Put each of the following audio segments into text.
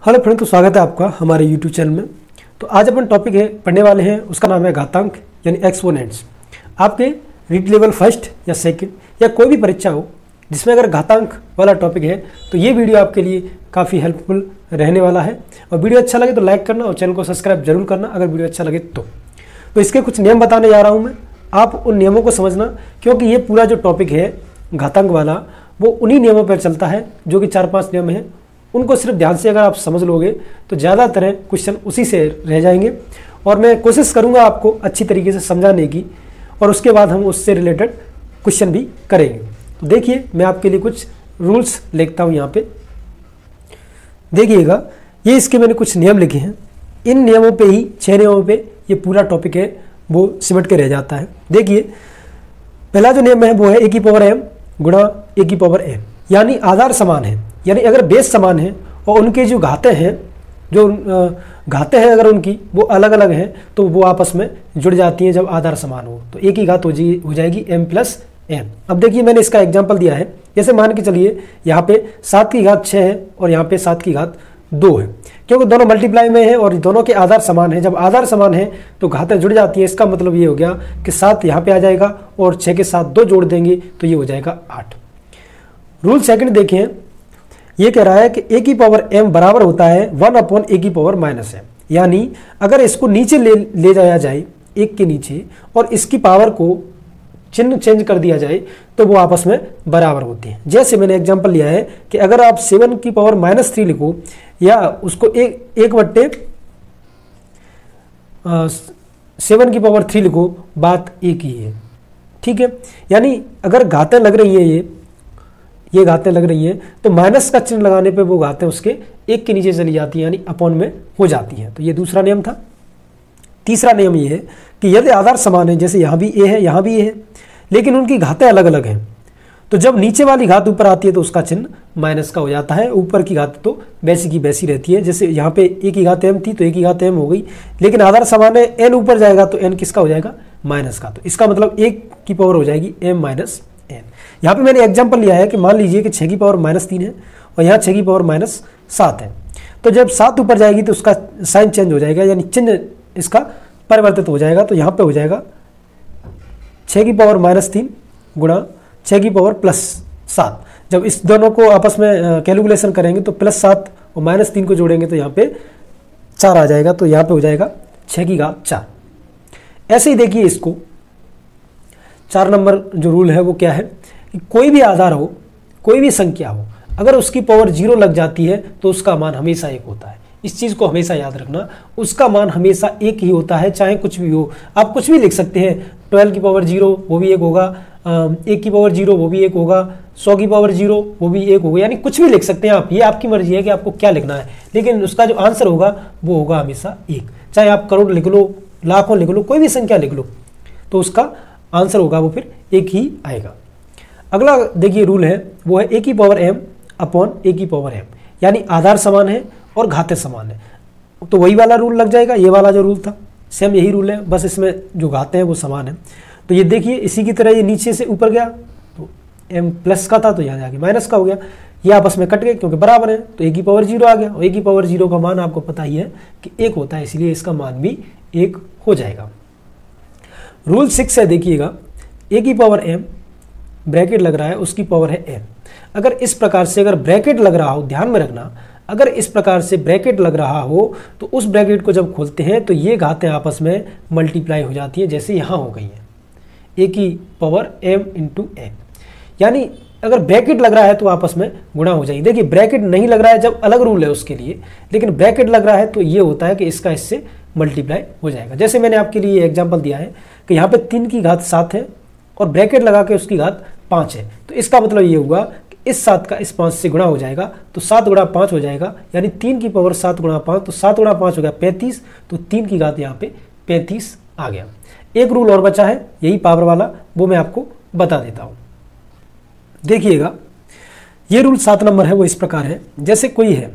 Hello friend, तो स्वागत है आपका हमारे यूट्यूब चैनल में। तो आज अपन टॉपिक है पढ़ने वाले हैं, उसका नाम है घातांक यानी एक्सपोनेंट्स। आपके रीड लेवल फर्स्ट या सेकंड या कोई भी परीक्षा हो जिसमें अगर घातांक वाला टॉपिक है तो ये वीडियो आपके लिए काफ़ी हेल्पफुल रहने वाला है। और वीडियो अच्छा लगे तो लाइक करना और चैनल को सब्सक्राइब जरूर करना अगर वीडियो अच्छा लगे तो इसके कुछ नियम बताने जा रहा हूँ मैं, आप उन नियमों को समझना, क्योंकि ये पूरा जो टॉपिक है घातांक वाला वो उन्हीं नियमों पर चलता है जो कि 4-5 नियम हैं। उनको सिर्फ ध्यान से अगर आप समझ लोगे तो ज़्यादातर क्वेश्चन उसी से रह जाएंगे। और मैं कोशिश करूंगा आपको अच्छी तरीके से समझाने की, और उसके बाद हम उससे रिलेटेड क्वेश्चन भी करेंगे। तो देखिए, मैं आपके लिए कुछ रूल्स लिखता हूं यहाँ पे, देखिएगा। ये इसके मैंने कुछ नियम लिखे हैं, इन नियमों पे ही 6 नियमों पे ये पूरा टॉपिक है वो सिमट के रह जाता है। देखिए, पहला जो नियम है वो है a की पावर m गुणा a की पावर m, यानी आधार समान है, यानी अगर बेस समान है और उनके जो घातें हैं अगर उनकी वो अलग अलग हैं तो वो आपस में जुड़ जाती हैं जब आधार समान हो। तो एक ही घात हो जाएगी m प्लस n। अब देखिए, मैंने इसका एग्जांपल दिया है, जैसे मान के चलिए यहाँ पे 7 की घात 6 है और यहाँ पे 7 की घात 2 है, क्योंकि दोनों मल्टीप्लाई में है और दोनों के आधार समान है। जब आधार समान है तो घातें जुड़ जाती हैं। इसका मतलब ये हो गया कि 7 यहाँ पे आ जाएगा और 6 के साथ 2 जोड़ देंगे तो ये हो जाएगा 8। रूल सेकंड देखिए, ये कह रहा है कि a की पावर m बराबर होता है 1/a की पावर माइनस m, यानी अगर इसको नीचे ले जाया जाए, एक के नीचे, और इसकी पावर को चिन्ह चेंज कर दिया जाए तो वो आपस में बराबर होते हैं। जैसे मैंने एग्जांपल लिया है कि अगर आप 7 की पावर -3 लिखो या उसको 7 की पावर 3 लिखो, बात एक ही है, ठीक है। यानी अगर घातें लग रही हैं, ये घातें लग रही हैं तो माइनस का चिन्ह लगाने पे वो घातें उसके एक के नीचे चली जाती हैं, यानी अपॉन में हो जाती हैं। तो ये दूसरा नियम था। तीसरा नियम ये है कि यदि आधार समान है, जैसे यहाँ भी a है यहाँ भी a है, लेकिन उनकी घातें अलग अलग हैं, तो जब नीचे वाली घात ऊपर आती है तो उसका चिन्ह माइनस का हो जाता है, ऊपर की घात तो वैसी की वैसी रहती है। जैसे यहाँ पे a की घात m थी तो a की घात m हो गई, लेकिन आधार समान है, n ऊपर जाएगा तो n किसका हो जाएगा, माइनस का। तो इसका मतलब 1 की पावर हो जाएगी m माइनस n। यहाँ पे मैंने एग्जांपल लिया है कि मान लीजिए कि 6 की पावर -3 है और यहाँ 6 की पावर -7 है, तो जब 7 ऊपर जाएगी तो उसका साइन चेंज हो जाएगा, यानी चिन्ह इसका परिवर्तित हो जाएगा। तो यहाँ पे हो जाएगा 6 की पावर -3 गुणा 6 की पावर +7। जब इस दोनों को आपस में कैलकुलेशन करेंगे तो +7 और -3 को जोड़ेंगे तो यहाँ पे 4 आ जाएगा, तो यहाँ पे हो जाएगा 6 की घात 4। ऐसे ही देखिए, इसको 4 नंबर जो रूल है वो क्या है कि कोई भी आधार हो, कोई भी संख्या हो, अगर उसकी पावर 0 लग जाती है तो उसका मान हमेशा 1 होता है। इस चीज़ को हमेशा याद रखना, उसका मान हमेशा 1 ही होता है, चाहे कुछ भी हो। आप कुछ भी लिख सकते हैं, 12 की पावर 0 वो भी 1 होगा, 1 की पावर 0 वो भी 1 होगा, 100 की पावर 0 वो भी 1 होगा, यानी कुछ भी लिख सकते हैं आप। ये आपकी मर्जी है कि आपको क्या लिखना है, लेकिन उसका जो आंसर होगा वो होगा हमेशा 1। चाहे आप करोड़ लिख लो, लाखों लिख लो, कोई भी संख्या लिख लो, तो उसका आंसर होगा वो फिर 1 ही आएगा। अगला देखिए रूल है, वो है a की पावर m अपॉन a की पावर m, यानी आधार समान है और घातें समान है, तो वही वाला रूल लग जाएगा। ये वाला जो रूल था सेम यही रूल है, बस इसमें जो घातें हैं वो समान है। तो ये देखिए, इसी की तरह ये नीचे से ऊपर गया तो m प्लस का था तो यहाँ जाके माइनस का हो गया, ये आपस में कट गए क्योंकि बराबर है, तो a की पावर 0 आ गया। और a की पावर 0 का मान आपको पता ही है कि 1 होता है, इसलिए इसका मान भी 1 हो जाएगा। रूल 6 है, देखिएगा, a की पावर m ब्रैकेट लग रहा है, उसकी पावर है n। अगर इस प्रकार से अगर ब्रैकेट लग रहा हो, ध्यान में रखना, अगर इस प्रकार से ब्रैकेट लग रहा हो तो उस ब्रैकेट को जब खोलते हैं तो ये घातें आपस में मल्टीप्लाई हो जाती है, जैसे यहाँ हो गई है a की पावर m इंटू n। यानी अगर ब्रैकेट लग रहा है तो आपस में गुणा हो जाएगी। देखिए, ब्रैकेट नहीं लग रहा है जब अलग रूल है उसके लिए, लेकिन ब्रैकेट लग रहा है तो ये होता है कि इसका इससे मल्टीप्लाई हो जाएगा। जैसे मैंने आपके लिए एग्जाम्पल दिया है कि यहाँ पे 3 की घात 7 है और ब्रैकेट लगा के उसकी घात 5 है, तो इसका मतलब ये हुआ कि इस 7 का इस 5 से गुणा हो जाएगा, तो 7 गुणा 5 हो जाएगा, यानी 3 की पावर 7 गुणा 5, तो 7 गुणा 5 हो गया 35, तो 3 की घात यहाँ पे 35 आ गया। एक रूल और बचा है यही पावर वाला, वो मैं आपको बता देता हूँ। देखिएगा, ये रूल 7 नंबर है, वो इस प्रकार है, जैसे कोई है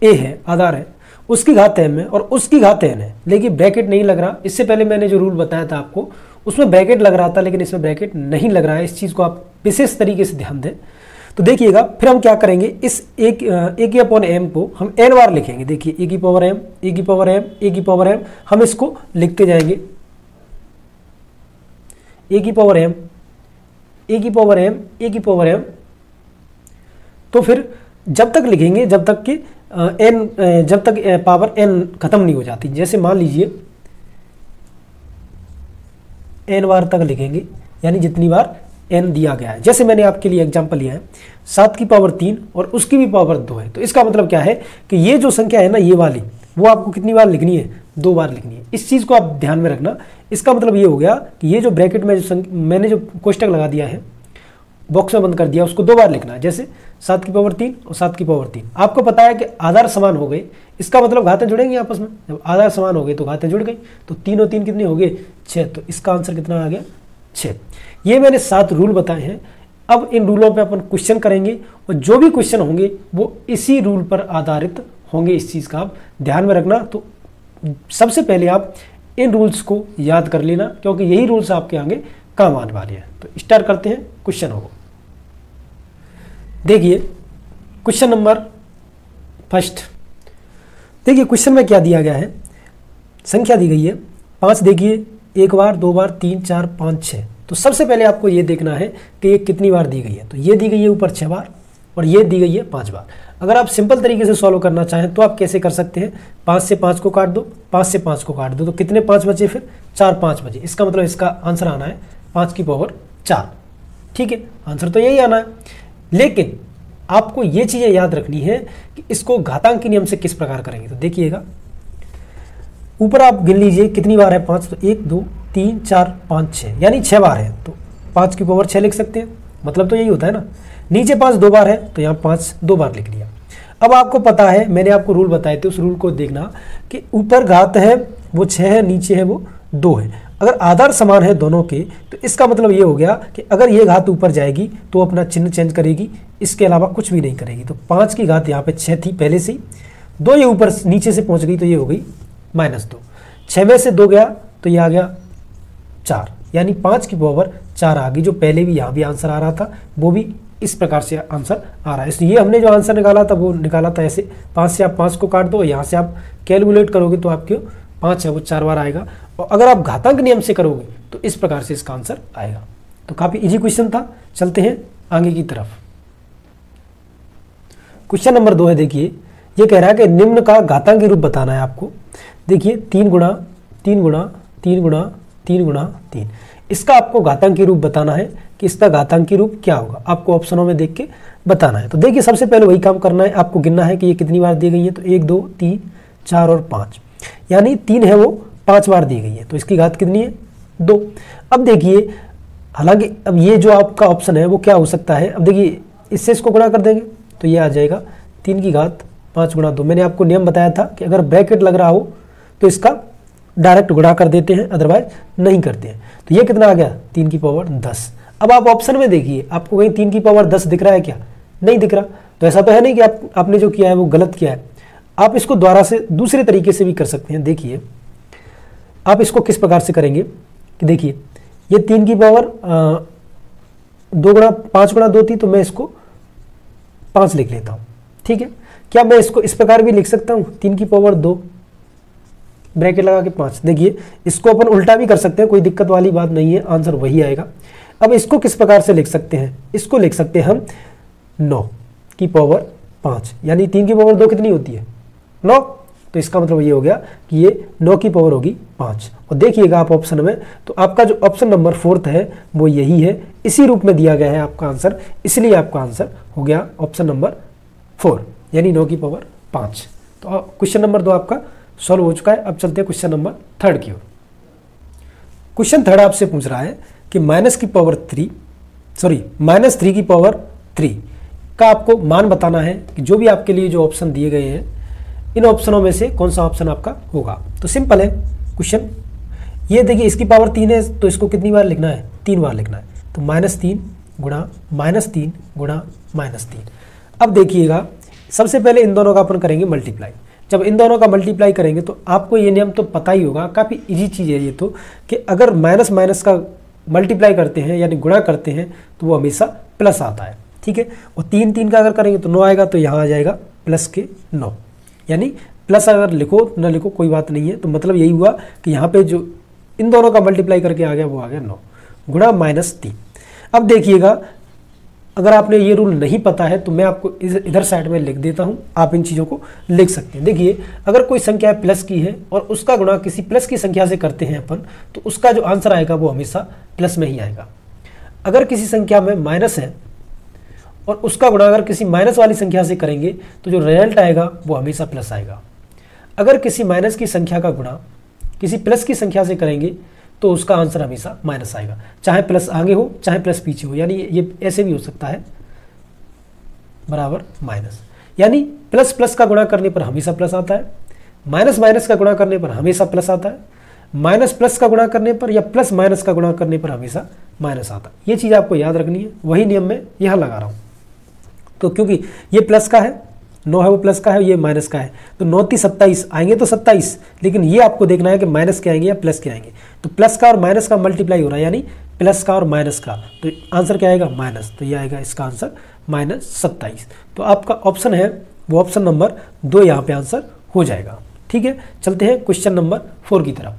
a है, आधार है, उसकी घात m है और उसकी घात n है, लेकिन ब्रैकेट नहीं लग रहा। इससे पहले मैंने जो रूल बताया था आपको उसमें ब्रैकेट लग रहा था, लेकिन इसमें ब्रैकेट नहीं लग रहा है। इस चीज़ को आप विशेष तरीके से ध्यान दें। तो देखिएगा फिर हम क्या करेंगे, इस ए की अपॉन एम को हम एन बार लिखेंगे। देखिए ए की पावर एम, ए की पावर एम, ए की पावर एम, हम इसको लिखते जाएंगे। ए की पावर एम, ए की पावर एम, ए की पावर एम। तो फिर जब तक लिखेंगे जब तक कि एन, जब तक पावर एन खत्म नहीं हो जाती। जैसे मान लीजिए एन बार तक लिखेंगे, यानी जितनी बार एन दिया गया है। जैसे मैंने आपके लिए एग्जांपल लिया है 7 की पावर 3 और उसकी भी पावर 2 है। तो इसका मतलब क्या है कि ये जो संख्या है ना, ये वाली, वो आपको कितनी बार लिखनी है, 2 बार लिखनी है। इस चीज़ को आप ध्यान में रखना। इसका मतलब ये हो गया कि ये जो ब्रैकेट में जो मैंने जो कोष्टक लगा दिया है, बॉक्स में बंद कर दिया, उसको 2 बार लिखना है। जैसे 7 की पावर 3 और 7 की पावर 3। आपको पता है कि आधार समान हो गए, इसका मतलब घातें जुड़ेंगी आपस में। जब आधार समान हो गए तो घातें जुड़ गई। तो 3 और 3 कितने हो गए, 6। तो इसका आंसर कितना आ गया, 6। ये मैंने 7 रूल बताए हैं। अब इन रूलों पे अपन क्वेश्चन करेंगे और जो भी क्वेश्चन होंगे वो इसी रूल पर आधारित होंगे। इस चीज़ का आप ध्यान में रखना। तो सबसे पहले आप इन रूल्स को याद कर लेना, क्योंकि यही रूल्स आपके आगे काम आने वाले हैं। तो स्टार्ट करते हैं क्वेश्चन को। देखिए क्वेश्चन नंबर फर्स्ट। देखिए क्वेश्चन में क्या दिया गया है, संख्या दी गई है 5। देखिए 1 बार, 2 बार, 3, 4, 5, 6। तो सबसे पहले आपको ये देखना है कि ये कितनी बार दी गई है। तो ये दी गई है ऊपर 6 बार और ये दी गई है 5 बार। अगर आप सिंपल तरीके से सॉल्व करना चाहें तो आप कैसे कर सकते हैं, 5 से 5 को काट दो, 5 से 5 को काट दो, तो कितने 5 बचे, फिर 4 5 बचे। इसका मतलब इसका आंसर आना है 5 की पावर 4। ठीक है, आंसर तो यही आना है। लेकिन आपको ये चीज़ें याद रखनी है कि इसको घातांक के नियम से किस प्रकार करेंगे। तो देखिएगा ऊपर आप गिन लीजिए कितनी बार है 5। तो 1 2 3 4 5 6, यानी 6 बार है। तो 5 की पावर 6 लिख सकते हैं, मतलब तो यही होता है ना। नीचे 5 2 बार है तो यहाँ 5 2 बार लिख लिया। अब आपको पता है, मैंने आपको रूल बताए थे, उस रूल को देखना कि ऊपर घात है वो 6 है, नीचे है वो 2 है। अगर आधार समान है दोनों के तो इसका मतलब ये हो गया कि अगर ये घात ऊपर जाएगी तो अपना चिन्ह चेंज करेगी, इसके अलावा कुछ भी नहीं करेगी। तो 5 की घात यहाँ पे 6 थी पहले से ही, 2 ये ऊपर नीचे से पहुँच गई तो ये हो गई -2। 6 में से 2 गया तो ये आ गया 4, यानी 5 की पावर 4 आ गई। जो पहले भी यहाँ भी आंसर आ रहा था वो भी इस प्रकार से आंसर आ रहा है। इसलिए हमने जो आंसर निकाला था वो निकाला था ऐसे, 5 से आप 5 को काट दो, यहाँ से आप कैलकुलेट करोगे तो आपके 5 है वो 4 बार आएगा। और अगर आप घातांक नियम से करोगे तो इस प्रकार से इसका आंसर आएगा। तो काफ़ी इजी क्वेश्चन था। चलते हैं आगे की तरफ। क्वेश्चन नंबर 2 है। देखिए ये कह रहा है कि निम्न का घातांकी रूप बताना है आपको। देखिए 3 गुणा 3 गुणा 3 गुणा 3 गुणा 3, इसका आपको घातांकी रूप बताना है कि इसका घातांकी रूप क्या होगा। आपको ऑप्शनों में देख के बताना है। तो देखिए सबसे पहले वही काम करना है, आपको गिनना है कि ये कितनी बार दी गई है। तो 1 2 3 4 और 5, यानी 3 है वो 5 बार दी गई है। तो इसकी घात कितनी है, 2। अब देखिए हालांकि अब ये जो आपका ऑप्शन है वो क्या हो सकता है, अब देखिए इससे इसको गुणा कर देंगे तो ये आ जाएगा 3 की घात 5 गुणा 2। मैंने आपको नियम बताया था कि अगर ब्रैकेट लग रहा हो तो इसका डायरेक्ट गुणा कर देते हैं, अदरवाइज नहीं करते हैं। तो ये कितना आ गया, 3 की पावर 10। अब आप ऑप्शन में देखिए, आपको कहीं 3 की पावर 10 दिख रहा है क्या, नहीं दिख रहा। तो ऐसा तो है नहीं कि आपने जो किया है वो गलत किया है। आप इसको द्वारा से दूसरे तरीके से भी कर सकते हैं। देखिए आप इसको किस प्रकार से करेंगे कि देखिए ये 3 की पावर 2 गुणा 5 गुणा 2 थी, तो मैं इसको 5 लिख लेता हूँ। ठीक है, क्या मैं इसको इस प्रकार भी लिख सकता हूँ, 3 की पावर 2 ब्रैकेट लगा के 5। देखिए इसको अपन उल्टा भी कर सकते हैं, कोई दिक्कत वाली बात नहीं है, आंसर वही आएगा। अब इसको किस प्रकार से लिख सकते हैं, इसको लिख सकते हैं हम 9 की पावर 5, यानी 3 की पावर 2 कितनी होती है, 9। तो इसका मतलब ये हो गया कि ये 9 की पावर होगी 5। और देखिएगा आप ऑप्शन में, तो आपका जो ऑप्शन नंबर 4 है वो यही है, इसी रूप में दिया गया है आपका आंसर, इसलिए आपका आंसर हो गया ऑप्शन नंबर 4, यानी 9 की पावर 5। तो क्वेश्चन नंबर 2 आपका सॉल्व हो चुका है। अब चलते हैं क्वेश्चन नंबर 3 की ओर। क्वेश्चन 3 आपसे पूछ रहा है कि -3 की पावर 3 का आपको मान बताना है कि जो भी आपके लिए जो ऑप्शन दिए गए हैं इन ऑप्शनों में से कौन सा ऑप्शन आपका होगा। तो सिंपल है क्वेश्चन, ये देखिए इसकी पावर 3 है तो इसको कितनी बार लिखना है, 3 बार लिखना है। तो -3 गुणा -3 गुणा -3। अब देखिएगा सबसे पहले इन दोनों का अपन करेंगे मल्टीप्लाई। जब इन दोनों का मल्टीप्लाई करेंगे तो आपको ये नियम तो पता ही होगा, काफ़ी इजी चीज़ है ये तो, कि अगर माइनस माइनस का मल्टीप्लाई करते हैं यानी गुणा करते हैं तो वो हमेशा प्लस आता है। ठीक है। और 3 3 का अगर करेंगे तो 9 आएगा, तो यहाँ आ जाएगा प्लस के 9, यानी प्लस अगर लिखो ना लिखो कोई बात नहीं है। तो मतलब यही हुआ कि यहाँ पे जो इन दोनों का मल्टीप्लाई करके आ गया वो आ गया 9 गुणा -3। अब देखिएगा, अगर आपने ये रूल नहीं पता है तो मैं आपको इधर साइड में लिख देता हूँ, आप इन चीज़ों को लिख सकते हैं। देखिए, अगर कोई संख्या प्लस की है और उसका गुणा किसी प्लस की संख्या से करते हैं अपन, तो उसका जो आंसर आएगा वो हमेशा प्लस में ही आएगा। अगर किसी संख्या में माइनस है और उसका गुणा अगर किसी माइनस वाली संख्या से करेंगे तो जो रिजल्ट आएगा वो हमेशा प्लस आएगा। अगर किसी माइनस की संख्या का गुणा किसी प्लस की संख्या से करेंगे तो उसका आंसर हमेशा माइनस आएगा, चाहे प्लस आगे हो चाहे प्लस पीछे हो। यानी ये ऐसे भी हो सकता है, बराबर माइनस, यानी प्लस प्लस का गुणा करने पर हमेशा प्लस आता है, माइनस माइनस का गुणा करने पर हमेशा प्लस आता है, माइनस प्लस का गुणा करने पर या प्लस माइनस का गुणा करने पर हमेशा माइनस आता है। ये चीज़ आपको याद रखनी है, वही नियम मैं यहाँ लगा रहा हूँ। तो क्योंकि ये प्लस का है, 9 है वो प्लस का है, ये माइनस का है, तो 9 3 27 आएंगे तो 27, लेकिन ये आपको देखना है कि माइनस के आएंगे या प्लस के आएंगे। तो प्लस का और माइनस का मल्टीप्लाई हो रहा है, यानी प्लस का और माइनस का, तो आंसर क्या आएगा माइनस, तो ये आएगा इसका आंसर -27। तो आपका ऑप्शन है वो ऑप्शन नंबर 2 यहाँ पे आंसर हो जाएगा। ठीक है, चलते हैं क्वेश्चन नंबर 4 की तरफ।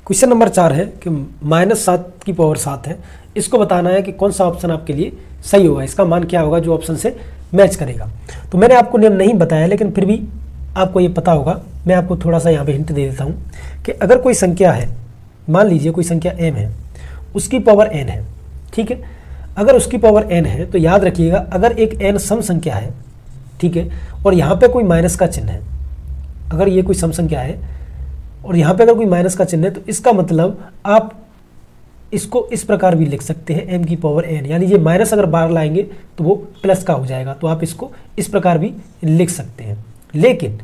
क्वेश्चन नंबर 4 है कि -7 है, इसको बताना है कि कौन सा ऑप्शन आपके लिए सही होगा, इसका मान क्या होगा जो ऑप्शन से मैच करेगा। तो मैंने आपको नियम नहीं बताया, लेकिन फिर भी आपको ये पता होगा, मैं आपको थोड़ा सा यहाँ पे हिंट दे देता हूँ कि अगर कोई संख्या है, मान लीजिए कोई संख्या m है, उसकी पावर n है, ठीक है। अगर उसकी पावर n है तो याद रखिएगा, अगर एक n सम संख्या है, ठीक है, और यहाँ पे कोई माइनस का चिन्ह है, अगर ये कोई सम संख्या है और यहाँ पे अगर कोई माइनस का चिन्ह है, तो इसका मतलब आप इसको इस प्रकार भी लिख सकते हैं m की पावर n, यानी ये माइनस अगर बाहर लाएंगे तो वो प्लस का हो जाएगा, तो आप इसको इस प्रकार भी लिख सकते हैं। लेकिन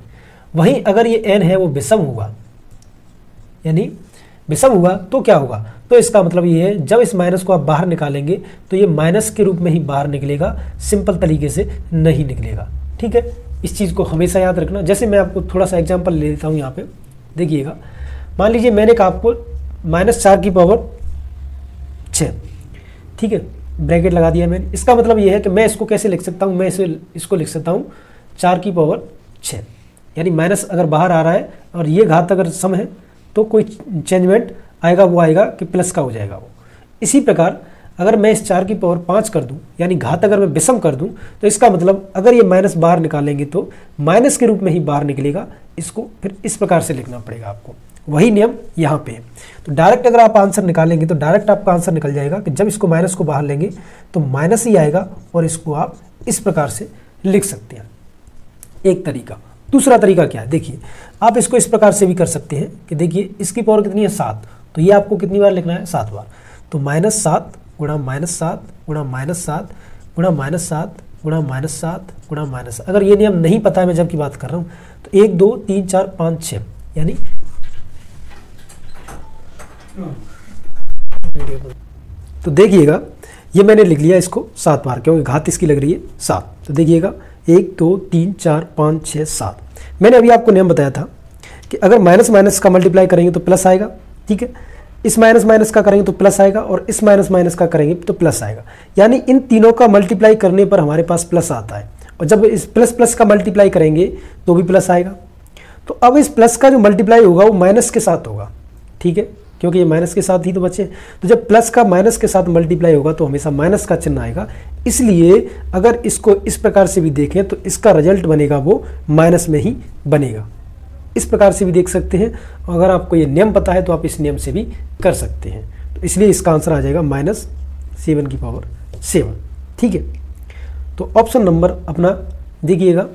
वहीं अगर ये n है वो विषम हुआ, यानी विषम हुआ तो क्या होगा, तो इसका मतलब ये है जब इस माइनस को आप बाहर निकालेंगे तो ये माइनस के रूप में ही बाहर निकलेगा, सिंपल तरीके से नहीं निकलेगा। ठीक है, इस चीज़ को हमेशा याद रखना। जैसे मैं आपको थोड़ा सा एग्जाम्पल ले देता हूँ यहाँ पे, देखिएगा, मान लीजिए मैंने कहा आपको -4 की पावर 6, ठीक है, ब्रैकेट लगा दिया मैंने। इसका मतलब ये है कि मैं इसको कैसे लिख सकता हूँ, मैं इसको लिख सकता हूँ 4 की पावर 6, यानी माइनस अगर बाहर आ रहा है और ये घात अगर सम है तो कोई चेंजमेंट आएगा, वो आएगा कि प्लस का हो जाएगा वो। इसी प्रकार अगर मैं इस 4 की पावर 5 कर दूं, यानी घात अगर मैं विषम कर दूं, तो इसका मतलब अगर ये माइनस बाहर निकालेंगे तो माइनस के रूप में ही बाहर निकलेगा। इसको फिर इस प्रकार से लिखना पड़ेगा आपको, वही नियम यहाँ पे है। तो डायरेक्ट अगर आप आंसर निकालेंगे तो डायरेक्ट आपका आंसर निकल जाएगा कि जब इसको माइनस को बाहर लेंगे तो माइनस ही आएगा, और इसको आप इस प्रकार से लिख सकते हैं, एक तरीका। दूसरा तरीका क्या है, देखिए, आप इसको इस प्रकार से भी कर सकते हैं कि देखिए इसकी पावर कितनी है 7, तो ये आपको कितनी बार लिखना है 7 बार। तो -7 गुणा -7 गुणा -7 गुणा -7 गुणा -7 गुणा -7। अगर ये नियम नहीं पता है, मैं जब की बात कर रहा हूँ, तो 1 2 3 4 5 6, यानी तो देखिएगा ये मैंने लिख लिया इसको 7 बार, क्योंकि घात इसकी लग रही है 7। तो देखिएगा 1 2 3 4 5 6 7। मैंने अभी आपको नियम बताया था कि अगर माइनस माइनस का मल्टीप्लाई करेंगे तो प्लस आएगा, ठीक है, इस माइनस माइनस का करेंगे तो प्लस आएगा, और इस माइनस माइनस का करेंगे तो प्लस आएगा। यानी इन तीनों का मल्टीप्लाई करने पर हमारे पास प्लस आता है, और जब इस प्लस प्लस का मल्टीप्लाई करेंगे तो भी प्लस आएगा। तो अब इस प्लस का जो मल्टीप्लाई होगा वो माइनस के साथ होगा, ठीक है, क्योंकि ये माइनस के साथ ही तो बचे। तो जब प्लस का माइनस के साथ मल्टीप्लाई होगा तो हमेशा माइनस का चिन्ह आएगा। इसलिए अगर इसको इस प्रकार से भी देखें तो इसका रिजल्ट बनेगा वो माइनस में ही बनेगा। इस प्रकार से भी देख सकते हैं, और अगर आपको ये नियम पता है तो आप इस नियम से भी कर सकते हैं। तो इसलिए इसका आंसर आ जाएगा -7 की पावर 7, ठीक है। तो ऑप्शन नंबर अपना देखिएगा,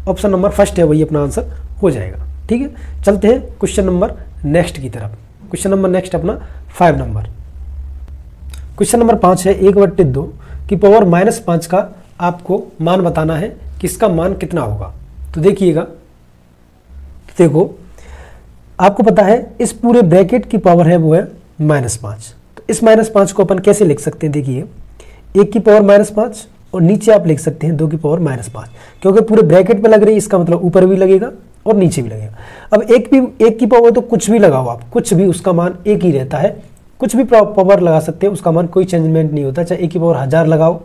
ऑप्शन नंबर फर्स्ट है, वही अपना आंसर हो जाएगा, ठीक है। चलते हैं क्वेश्चन नंबर नेक्स्ट की तरफ। क्वेश्चन नंबर नेक्स्ट अपना 5 नंबर। क्वेश्चन नंबर 5 है 1/2 की पावर -5 का आपको मान बताना है कि इसका मान कितना होगा। तो देखिएगा, देखो आपको पता है इस पूरे ब्रैकेट की पावर है वो है -5। तो इस -5 को अपन कैसे लिख सकते हैं, देखिए 1 की पावर -5 और नीचे आप लिख सकते हैं 2 की पावर -5, क्योंकि पूरे ब्रैकेट पे लग रही है, इसका मतलब ऊपर भी लगेगा और नीचे भी लगेगा। अब एक की पावर तो कुछ भी लगाओ आप, कुछ भी, उसका मान एक ही रहता है, कुछ भी पावर लगा सकते हैं, उसका मान कोई चेंजमेंट नहीं होता। चाहे 1 की पावर 1000 लगाओ,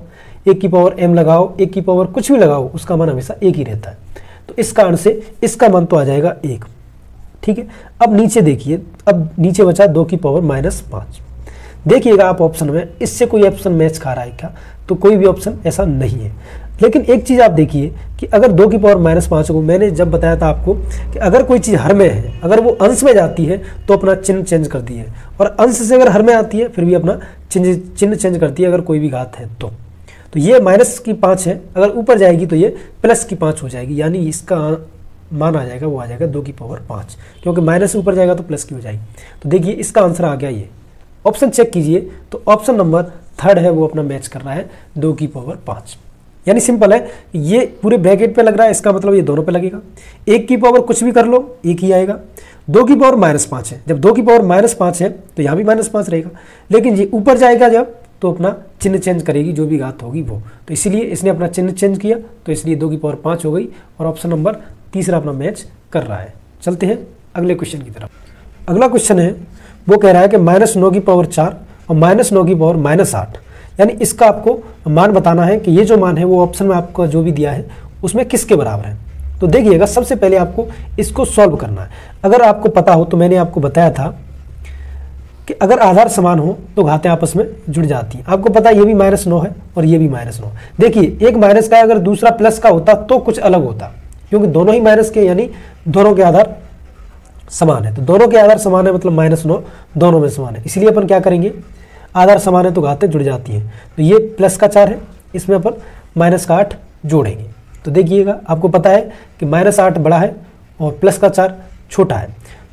1 की पावर m लगाओ, 1 की पावर कुछ भी लगाओ, उसका मान हमेशा 1 ही रहता है। तो इस कारण से इसका मान तो आ जाएगा 1। ठीक है, अब नीचे देखिए, अब नीचे बचा 2 की पावर -5। देखिएगा आप ऑप्शन में इससे कोई ऑप्शन मैच खा रहा है क्या? तो कोई भी ऑप्शन ऐसा नहीं है। लेकिन एक चीज़ आप देखिए कि अगर 2 की पावर -5 को, मैंने जब बताया था आपको कि अगर कोई चीज़ हर में है, अगर वो अंश में जाती है तो अपना चिन्ह चेंज कर दिए, और अंश से अगर हर में आती है फिर भी अपना चिन्ह चेंज करती है अगर कोई भी घात है तो ये -5 है, अगर ऊपर जाएगी तो ये +5 हो जाएगी, यानी इसका मान आ जाएगा, वो आ जाएगा 2 की पावर 5, क्योंकि माइनस से ऊपर जाएगा तो प्लस की हो जाएगी। तो देखिए इसका आंसर आ गया ये। ऑप्शन चेक कीजिए तो ऑप्शन नंबर 3 है वो अपना मैच कर रहा है 2 की पावर 5। यानी सिंपल है, ये पूरे ब्रैकेट पे लग रहा है, इसका मतलब ये दोनों पे लगेगा। 1 की पावर कुछ भी कर लो 1 ही आएगा। 2 की पावर -5 है, जब 2 की पावर -5 है तो यहाँ भी -5 रहेगा, लेकिन ये ऊपर जाएगा जब तो अपना चिन्ह चेंज करेगी, जो भी घात होगी वो। तो इसीलिए इसने अपना चिन्ह चेंज किया, तो इसलिए 2 की पावर 5 हो गई, और ऑप्शन नंबर 3 अपना मैच कर रहा है। चलते हैं अगले क्वेश्चन की तरफ। अगला क्वेश्चन है वो कह रहा है कि -9 की पावर 4 और -9 की पावर -8, यानी इसका आपको मान बताना है कि ये जो मान है वो ऑप्शन में आपको जो भी दिया है उसमें किसके बराबर है। तो देखिएगा, सबसे पहले आपको इसको सॉल्व करना है। अगर आपको पता हो तो मैंने आपको बताया था कि अगर आधार समान हो तो घातें आपस में जुड़ जाती हैं। आपको पता है ये भी -9 है और ये भी -9। देखिए एक माइनस का है, अगर दूसरा प्लस का होता तो कुछ अलग होता, क्योंकि दोनों ही माइनस के, यानी दोनों के आधार समान है। तो दोनों के आधार समान है मतलब -9 दोनों में समान है, इसलिए अपन क्या करेंगे, आधार समान है तो घातें जुड़ जाती हैं। तो ये प्लस का 4 है, इसमें अपन माइनस का 8 जोड़ेंगे। तो देखिएगा आपको पता है कि -8 बड़ा है और प्लस का 4 छोटा है,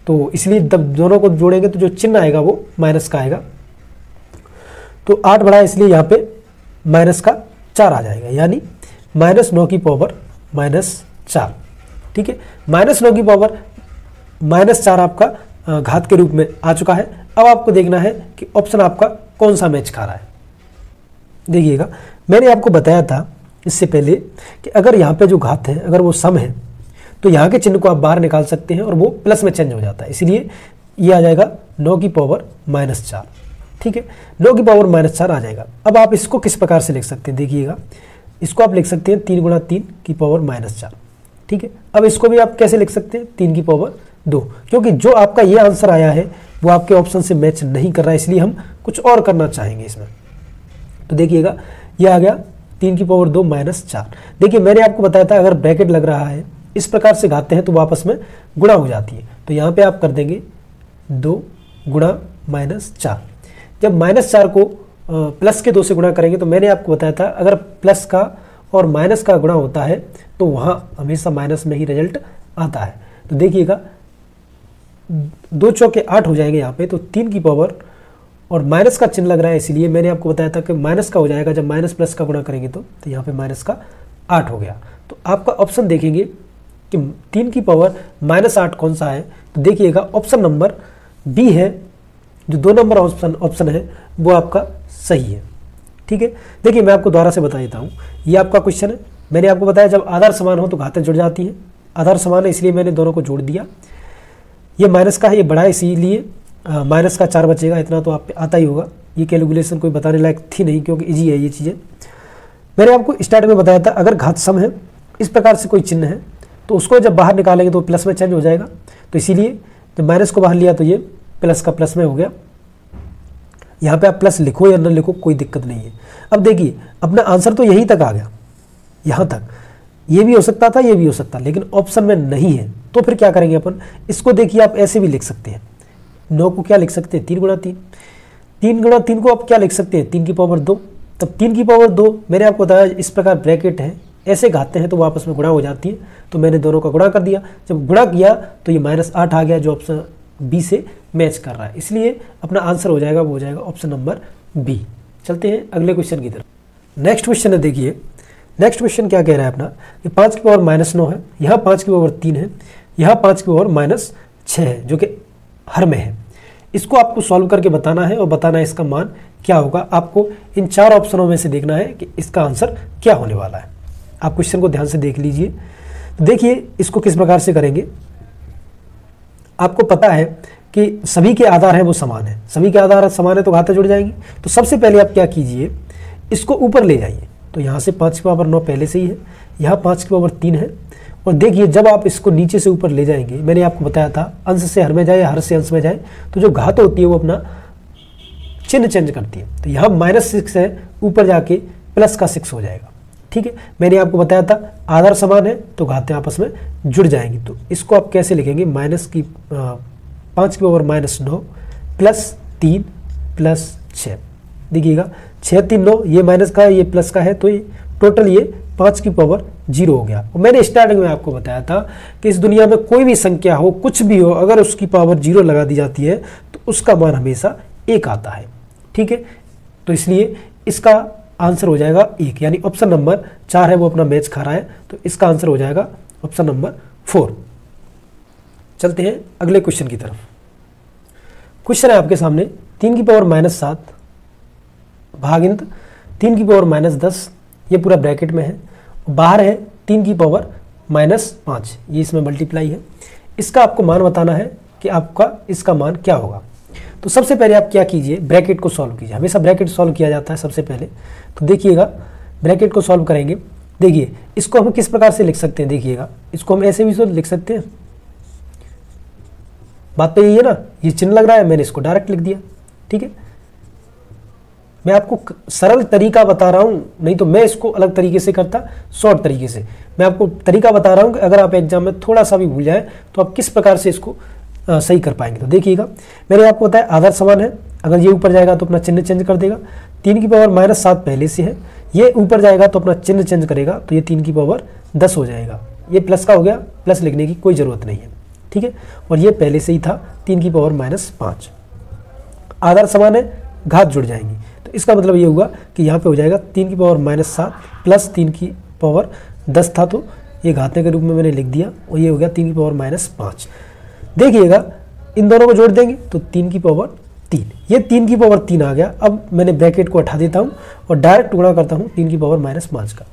तो इसलिए जब दोनों को जोड़ेंगे तो जो चिन्ह आएगा वो माइनस का आएगा। तो 8 बड़ा है इसलिए यहाँ पे माइनस का 4 आ जाएगा, यानी -9 की पावर -4। ठीक है, -9 की पावर -4 आपका घात के रूप में आ चुका है। अब आपको देखना है कि ऑप्शन आपका कौन सा मैच खा रहा है। देखिएगा, मैंने आपको बताया था इससे पहले कि अगर यहाँ पे जो घात है अगर वो सम है तो यहाँ के चिन्ह को आप बाहर निकाल सकते हैं और वो प्लस में चेंज हो जाता है, इसलिए ये आ जाएगा 9 की पावर -4। ठीक है, 9 की पावर -4 आ जाएगा। अब आप इसको किस प्रकार से लिख सकते हैं, देखिएगा इसको आप लिख सकते हैं 3 × 3 की पावर -4। ठीक है, अब इसको भी आप कैसे लिख सकते हैं, 3 की पावर 2, क्योंकि जो आपका ये आंसर आया है वो आपके ऑप्शन से मैच नहीं कर रहा है, इसलिए हम कुछ और करना चाहेंगे इसमें। तो देखिएगा ये आ गया 3 की पावर 2 -4। देखिए मैंने आपको बताया था अगर ब्रैकेट लग रहा है इस प्रकार से घाते हैं तो वो आपस में गुणा हो जाती है। तो यहाँ पे आप कर देंगे 2 × -4। जब -4 को प्लस के 2 से गुणा करेंगे तो मैंने आपको बताया था अगर प्लस का और माइनस का गुणा होता है तो वहाँ हमेशा माइनस में ही रिजल्ट आता है। तो देखिएगा 2 चौके 8 हो जाएंगे यहाँ पे, तो 3 की पावर और माइनस का चिन्ह लग रहा है, इसलिए मैंने आपको बताया था कि माइनस का हो जाएगा जब माइनस प्लस का गुणा करेंगे तो यहाँ पे माइनस का 8 हो गया। तो आपका ऑप्शन देखेंगे कि 3 की पावर -8 कौन सा है, तो देखिएगा ऑप्शन नंबर बी है, जो 2 नंबर ऑप्शन है वो आपका सही है। ठीक है, देखिए मैं आपको दोबारा से बता देता हूँ, ये आपका क्वेश्चन है। मैंने आपको बताया जब आधार समान हो तो घातें जुड़ जाती हैं, आधार समान है इसलिए मैंने दोनों को जोड़ दिया। ये माइनस का है, ये बड़ा है इसीलिए माइनस का 4 बचेगा, इतना तो आप पे आता ही होगा। ये कैलकुलेशन कोई बताने लायक थी नहीं क्योंकि इजी है ये चीज़ें। मैंने आपको स्टार्ट में बताया था अगर घात सम है, इस प्रकार से कोई चिन्ह है तो उसको जब बाहर निकालेंगे तो प्लस में चेंज हो जाएगा। तो इसीलिए जब माइनस को बाहर लिया तो ये प्लस का प्लस में हो गया। यहाँ पे आप प्लस लिखो या न लिखो कोई दिक्कत नहीं है। अब देखिए अपना आंसर तो यहीं तक आ गया, यहाँ तक। ये भी हो सकता था, ये भी हो सकता, लेकिन ऑप्शन में नहीं है। तो फिर क्या करेंगे अपन, इसको देखिए आप ऐसे भी लिख सकते हैं। 9 को क्या लिख सकते हैं, 3 × 3। 3 × 3 को आप क्या लिख सकते हैं, 3 की पावर 2। तब 3 की पावर 2 मैंने आपको बताया इस प्रकार ब्रैकेट है, ऐसे घाते हैं तो वो आपस में गुणा हो जाती है। तो मैंने दोनों का गुणा कर दिया, जब गुणा किया तो ये -8 आ गया जो ऑप्शन बी से मैच कर रहा है, इसलिए अपना आंसर हो जाएगा वो हो जाएगा ऑप्शन नंबर बी। चलते हैं अगले क्वेश्चन की तरफ। नेक्स्ट क्वेश्चन है, देखिए नेक्स्ट क्वेश्चन क्या कह रहा है अपना कि 5 की पावर -9 है, यहाँ 5 की पावर 3 है, यहाँ 5 की पावर -6 है जो कि हर में है। इसको आपको सॉल्व करके बताना है और बताना है इसका मान क्या होगा। आपको इन 4 ऑप्शनों में से देखना है कि इसका आंसर क्या होने वाला है। आप क्वेश्चन को ध्यान से देख लीजिए। तो देखिए इसको किस प्रकार से करेंगे। आपको पता है कि सभी के आधार हैं वो समान है, सभी के आधार समान है तो घातें जुड़ जाएंगी। तो सबसे पहले आप क्या कीजिए, इसको ऊपर ले जाइए। तो यहाँ से 5 की पावर 9 पहले से ही है, यहाँ 5 की पावर 3 है। और देखिए जब आप इसको नीचे से ऊपर ले जाएंगे, मैंने आपको बताया था अंश से हर में जाए, हर से अंश में जाए, तो जो घात होती है वो अपना चिन्ह चेंज करती है। तो यहाँ -6 है, ऊपर जाके प्लस का 6 हो जाएगा। ठीक है, मैंने आपको बताया था आधार समान है तो घातें आपस में जुड़ जाएंगी। तो इसको आप कैसे लिखेंगे, 5 की पावर -9 प्लस 3 प्लस 6। देखिएगा 6 3 9, ये माइनस का है ये प्लस का है, तो ये टोटल ये 5 की पावर 0 हो गया। और मैंने स्टार्टिंग में आपको बताया था कि इस दुनिया में कोई भी संख्या हो, कुछ भी हो, अगर उसकी पावर 0 लगा दी जाती है तो उसका मान हमेशा 1 आता है। ठीक है, तो इसलिए इसका आंसर हो जाएगा 1, यानी ऑप्शन नंबर 4 है वो अपना मैच खा रहा है। तो इसका आंसर हो जाएगा ऑप्शन नंबर 4। चलते हैं अगले क्वेश्चन की तरफ। क्वेश्चन है आपके सामने 3 की पावर -7 भागिंत 3 की पावर -10, ये पूरा ब्रैकेट में है। बाहर है 3 की पावर -5, ये इसमें मल्टीप्लाई है। इसका आपको मान बताना है कि आपका इसका मान क्या होगा। तो सबसे पहले आप क्या कीजिए, ब्रैकेट को सॉल्व कीजिए। हमेशा ब्रैकेट सॉल्व किया जाता है सबसे पहले। तो देखिएगा ब्रैकेट को सॉल्व करेंगे। देखिए इसको हम किस प्रकार से लिख सकते हैं, देखिएगा इसको हम ऐसे भी तो लिख सकते हैं। बात तो यही है ना, ये चिन्ह लग रहा है, मैंने इसको डायरेक्ट लिख दिया। ठीक है, मैं आपको सरल तरीका बता रहा हूं, नहीं तो मैं इसको अलग तरीके से करता, शॉर्ट तरीके से। मैं आपको तरीका बता रहा हूं कि अगर आप एग्जाम में थोड़ा सा भी भूल जाए तो आप किस प्रकार से इसको सही कर पाएंगे। तो देखिएगा मैंने आपको बताया आधार समान है, अगर ये ऊपर जाएगा तो अपना चिन्ह चेंज कर देगा। 3 की पावर -7 पहले से है, ये ऊपर जाएगा तो अपना चिन्ह चेंज करेगा, तो ये 3 की पावर 10 हो जाएगा। ये प्लस का हो गया, प्लस लिखने की कोई ज़रूरत नहीं है। ठीक है, और ये पहले से ही था 3 की पावर -5। आधार समान है, घात जुड़ जाएंगी। तो इसका मतलब ये हुआ कि यहाँ पे हो जाएगा 3 की पावर -7 प्लस 3 की पावर 10 था, तो ये घाते के रूप में मैंने लिख दिया, और ये हो गया 3 की पावर -5। देखिएगा इन दोनों को जोड़ देंगे तो 3 की पावर 3, ये 3 की पावर 3 आ गया। अब मैंने ब्रैकेट को हटा देता हूँ और डायरेक्ट गुणा करता हूँ 3 की पावर -5 का।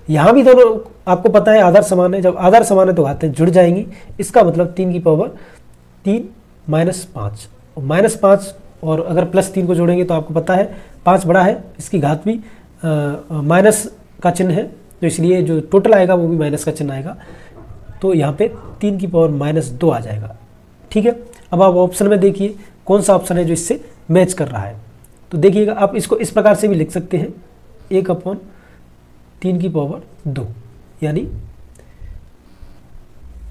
यहाँ भी दोनों आपको पता है आधार समान है, जब आधार समान है तो घातें जुड़ जाएंगी। इसका मतलब 3 की पावर 3 -5 और -5, और अगर +3 को जोड़ेंगे तो आपको पता है 5 बड़ा है, इसकी घात भी माइनस का चिन्ह है, तो इसलिए जो टोटल आएगा वो भी माइनस का चिन्ह आएगा। तो यहाँ पे 3 की पावर -2 आ जाएगा। ठीक है, अब आप ऑप्शन में देखिए कौन सा ऑप्शन है जो इससे मैच कर रहा है। तो देखिएगा आप इसको इस प्रकार से भी लिख सकते हैं, 1/3 की पावर 2, यानी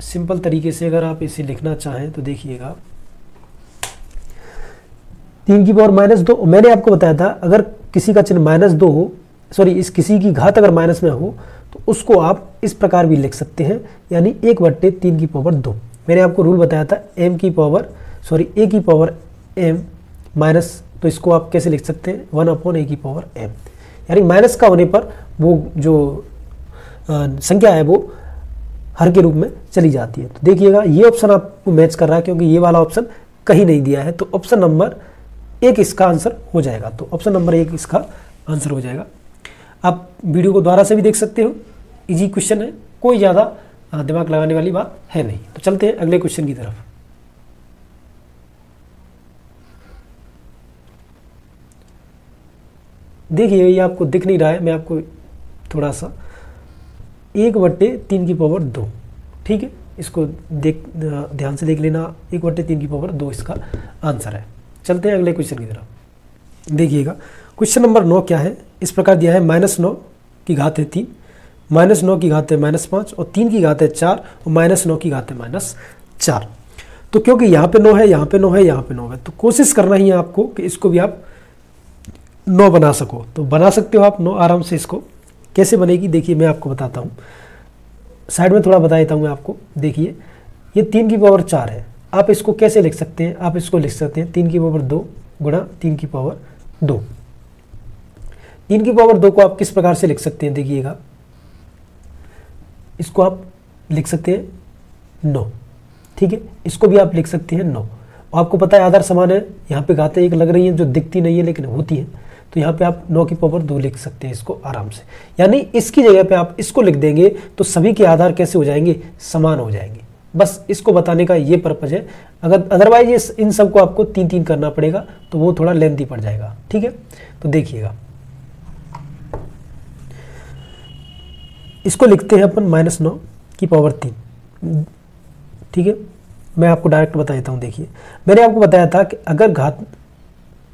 सिंपल तरीके से अगर आप इसे लिखना चाहें तो देखिएगा 3 की पावर -2। मैंने आपको बताया था अगर किसी का चिन्ह -2 हो, सॉरी इस किसी की घात अगर माइनस में हो तो उसको आप इस प्रकार भी लिख सकते हैं, यानी 1/3 की पावर 2। मैंने आपको रूल बताया था a की पावर m माइनस, तो इसको आप कैसे लिख सकते हैं 1/a की पावर m, यानी माइनस का होने पर वो जो संख्या है वो हर के रूप में चली जाती है। तो देखिएगा ये ऑप्शन आपको मैच कर रहा है, क्योंकि ये वाला ऑप्शन कहीं नहीं दिया है, तो ऑप्शन नंबर 1 इसका आंसर हो जाएगा। तो ऑप्शन नंबर 1 इसका आंसर हो जाएगा। आप वीडियो को दोबारा से भी देख सकते हो, इजी क्वेश्चन है, कोई ज़्यादा दिमाग लगाने वाली बात है नहीं। तो चलते हैं अगले क्वेश्चन की तरफ। देखिए ये आपको दिख नहीं रहा है, मैं आपको थोड़ा सा 1/3 की पावर 2, ठीक है, इसको ध्यान से देख लेना, 1/3 की पावर 2 इसका आंसर है। चलते हैं अगले क्वेश्चन की तरफ। देखिएगा क्वेश्चन नंबर 9 क्या है, इस प्रकार दिया है -9 की घात है 3, -9 की घात है -5 और 3 की घात है 4 और -9 की घात है -4। तो क्योंकि यहाँ पे 9 है, यहाँ पे 9 है, यहाँ पे 9 है, तो कोशिश करना ही है आपको कि इसको भी आप 9 बना सको। तो बना सकते हो आप 9 आराम से। इसको कैसे बनेगी देखिए मैं आपको बताता हूँ, साइड में थोड़ा बता देता हूँ मैं आपको। देखिए ये 3 की पावर 4 है, आप इसको कैसे लिख सकते हैं, आप इसको लिख सकते हैं 3 की पावर 2 गुणा 3 की पावर 2। 3 की पावर 2 को आप किस प्रकार से लिख सकते हैं, देखिएगा इसको आप लिख सकते हैं 9, ठीक है, इसको भी आप लिख सकते हैं 9। आपको पता है आधार समान है, यहाँ पे घातें एक लग रही हैं जो दिखती नहीं है लेकिन होती है, तो यहाँ पे आप 9 की पावर 2 लिख सकते हैं इसको आराम से। यानी इसकी जगह पे आप इसको लिख देंगे तो सभी के आधार कैसे हो जाएंगे, समान हो जाएंगे। बस इसको बताने का ये पर्पज है। अगर अदरवाइज ये इन सबको आपको 3-3 करना पड़ेगा तो वो थोड़ा लेंथी पड़ जाएगा। ठीक है, तो देखिएगा इसको लिखते हैं अपन -9 की पावर 3। ठीक है, मैं आपको डायरेक्ट बता देता हूँ। देखिए मैंने आपको बताया था कि अगर घात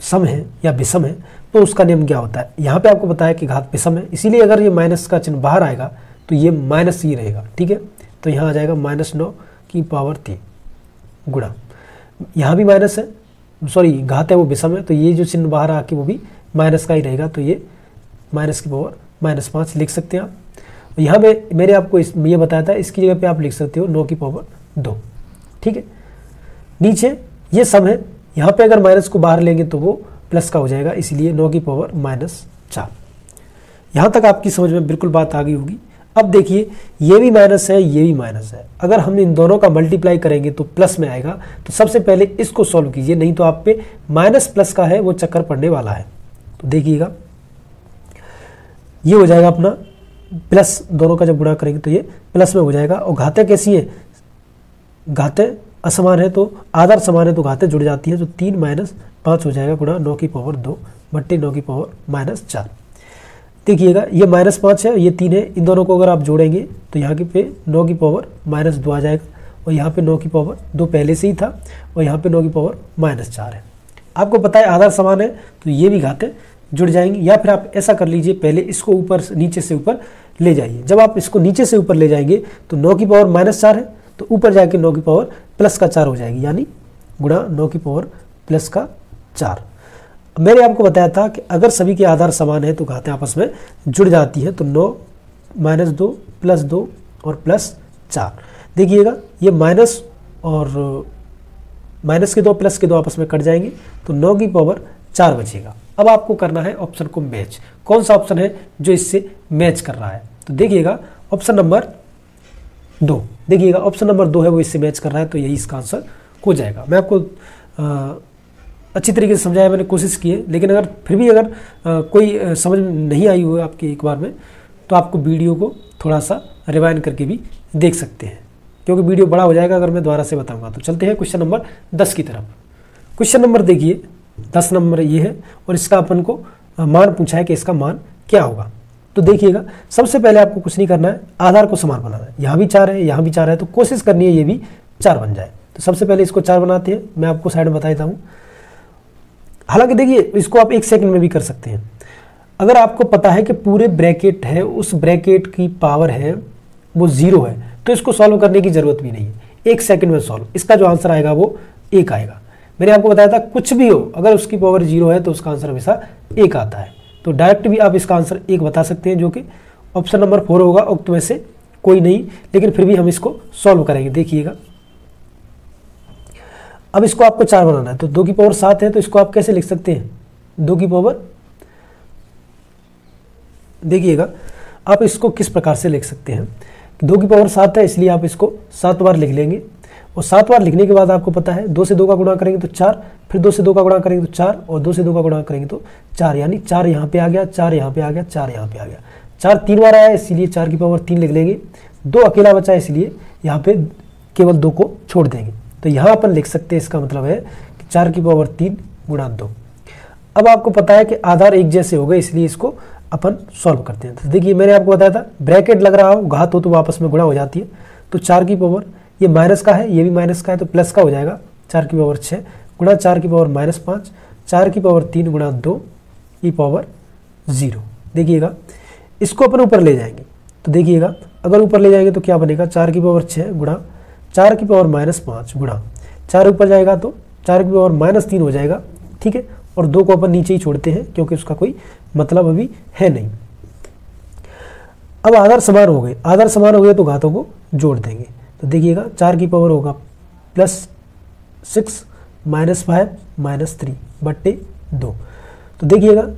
सम है या विषम है तो उसका नियम क्या होता है। यहाँ पे आपको बताया कि घात विषम है, इसीलिए अगर ये माइनस का चिन्ह बाहर आएगा तो ये माइनस ही रहेगा। ठीक है, तो यहाँ आ जाएगा -9 की पावर 3 गुणा, यहाँ भी माइनस है, सॉरी घात है वो विषम है, तो ये जो चिन्ह बाहर आके वो भी माइनस का ही रहेगा, तो ये माइनस की पावर -5 लिख सकते हैं आप। यहाँ पे मैंने आपको ये बताया था, इसकी जगह पे आप लिख सकते हो 9 की पावर 2। ठीक है, नीचे ये सम है, यहाँ पे अगर माइनस को बाहर लेंगे तो वो प्लस का हो जाएगा, इसलिए 9 की पावर -4। यहाँ तक आपकी समझ में बिल्कुल बात आ गई होगी। अब देखिए ये भी माइनस है, ये भी माइनस है, अगर हम इन दोनों का मल्टीप्लाई करेंगे तो प्लस में आएगा। तो सबसे पहले इसको सॉल्व कीजिए, नहीं तो आप पे माइनस प्लस का है वो चक्कर पड़ने वाला है। तो देखिएगा ये हो जाएगा अपना प्लस, दोनों का जब गुणा करेंगे तो ये प्लस में हो जाएगा। और घातें कैसी है, घातें असमान है तो आधार समान है तो घातें जुड़ जाती हैं, तो 3 - 5 हो जाएगा गुणा 9 की पावर 2 बट्टे 9 की पावर -4। देखिएगा ये -5 है, ये 3 है, इन दोनों को अगर आप जोड़ेंगे तो यहाँ पे 9 की पावर -2 आ जाएगा, और यहाँ पे 9 की पावर 2 पहले से ही था, और यहाँ पे 9 की पावर -4 है। आपको पता है आधार समान है तो ये भी घातें जुड़ जाएंगी। या फिर आप ऐसा कर लीजिए, पहले इसको ऊपर नीचे से ऊपर ले जाइए। जब आप इसको नीचे से ऊपर ले जाएंगे तो 9 की पावर -4 है, तो ऊपर जाके 9 की पावर +4 हो जाएगी, यानी गुणा 9 की पावर +4। मैंने आपको बताया था कि अगर सभी के आधार समान है तो घातें आपस में जुड़ जाती हैं, तो 9 -2 +2 और +4। देखिएगा ये माइनस और माइनस के 2 प्लस के 2 आपस में कट जाएंगे, तो 9 की पावर 4 बचेगा। अब आपको करना है ऑप्शन को मैच। कौन सा ऑप्शन है जो इससे मैच कर रहा है, तो देखिएगा ऑप्शन नंबर 2। देखिएगा ऑप्शन नंबर 2 है वो इससे मैच कर रहा है, तो यही इसका आंसर हो जाएगा। मैं आपको अच्छी तरीके से समझाया, मैंने कोशिश की है, लेकिन अगर फिर भी अगर कोई समझ नहीं आई हो आपकी एक बार में, तो आपको वीडियो को थोड़ा सा रिवाइंड करके भी देख सकते हैं, क्योंकि वीडियो बड़ा हो जाएगा अगर मैं दोबारा से बताऊंगा। तो चलते हैं क्वेश्चन नंबर 10 की तरफ। क्वेश्चन नंबर देखिए 10 नंबर ये है, और इसका अपन को मान पूछा है कि इसका मान क्या होगा। तो देखिएगा सबसे पहले आपको कुछ नहीं करना है, आधार को समान बनाना है। यहाँ भी 4 है, यहाँ भी 4 है, तो कोशिश करनी है ये भी 4 बन जाए। तो सबसे पहले इसको 4 बनाते हैं, मैं आपको साइड में बता देता हूँ। हालांकि देखिए इसको आप 1 सेकंड में भी कर सकते हैं। अगर आपको पता है कि पूरे ब्रैकेट है, उस ब्रैकेट की पावर है वो 0 है, तो इसको सॉल्व करने की जरूरत भी नहीं है, 1 सेकंड में सॉल्व। इसका जो आंसर आएगा वो 1 आएगा। मैंने आपको बताया था कुछ भी हो, अगर उसकी पावर 0 है तो उसका आंसर हमेशा 1 आता है। तो डायरेक्ट भी आप इसका आंसर 1 बता सकते हैं, जो कि ऑप्शन नंबर 4 होगा। उक्त में से कोई नहीं, लेकिन फिर भी हम इसको सॉल्व करेंगे। देखिएगा अब इसको आपको 4 बनाना है, तो 2 की पावर 7 है, तो इसको आप कैसे लिख सकते हैं, 2 की पावर, देखिएगा आप इसको किस प्रकार से लिख सकते हैं। 2 की पावर 7 है, इसलिए आप इसको 7 बार लिख लेंगे, और 7 बार लिखने के बाद आपको पता है 2 से 2 का गुणा करेंगे तो 4, फिर 2 से 2 का गुणा करेंगे तो 4, और 2 से 2 का गुणा करेंगे तो 4, यानी 4 यहाँ पे आ गया, 4 यहाँ पे आ गया, 4 यहाँ पे आ गया। 4 3 बार आया, इसलिए 4 की पावर 3 लिख लेंगे। 2 अकेला बचा है, इसलिए यहाँ पे केवल 2 को छोड़ देंगे। तो यहाँ अपन लिख सकते हैं, इसका मतलब है कि 4 की पावर 3 गुणा 2। अब आपको पता है कि आधार एक जैसे हो गए, इसलिए इसको अपन सॉल्व करते हैं। तो देखिए मैंने आपको बताया था ब्रैकेट लग रहा हो, घात हो तो आपस में गुणा हो जाती है। तो 4 की पावर, ये माइनस का है, ये भी माइनस का है, तो प्लस का हो जाएगा। 4 की पावर 6 गुणा 4 की पावर -5, 4 की पावर 3 गुणा 2 की पावर 0। देखिएगा इसको अपन ऊपर ले जाएंगे, तो देखिएगा अगर ऊपर ले जाएंगे तो क्या बनेगा, 4 की पावर 6 गुणा 4 की पावर -5 गुणा 4 ऊपर जाएगा तो 4 की पावर -3 हो जाएगा। ठीक है, और 2 को अपन नीचे ही छोड़ते हैं क्योंकि उसका कोई मतलब अभी है नहीं। अब आधार समान हो गए, आधार समान हो गए तो घातों को जोड़ देंगे। तो देखिएगा 4 की पावर होगा +6 -5 -3 बट्टे 2। तो देखिएगा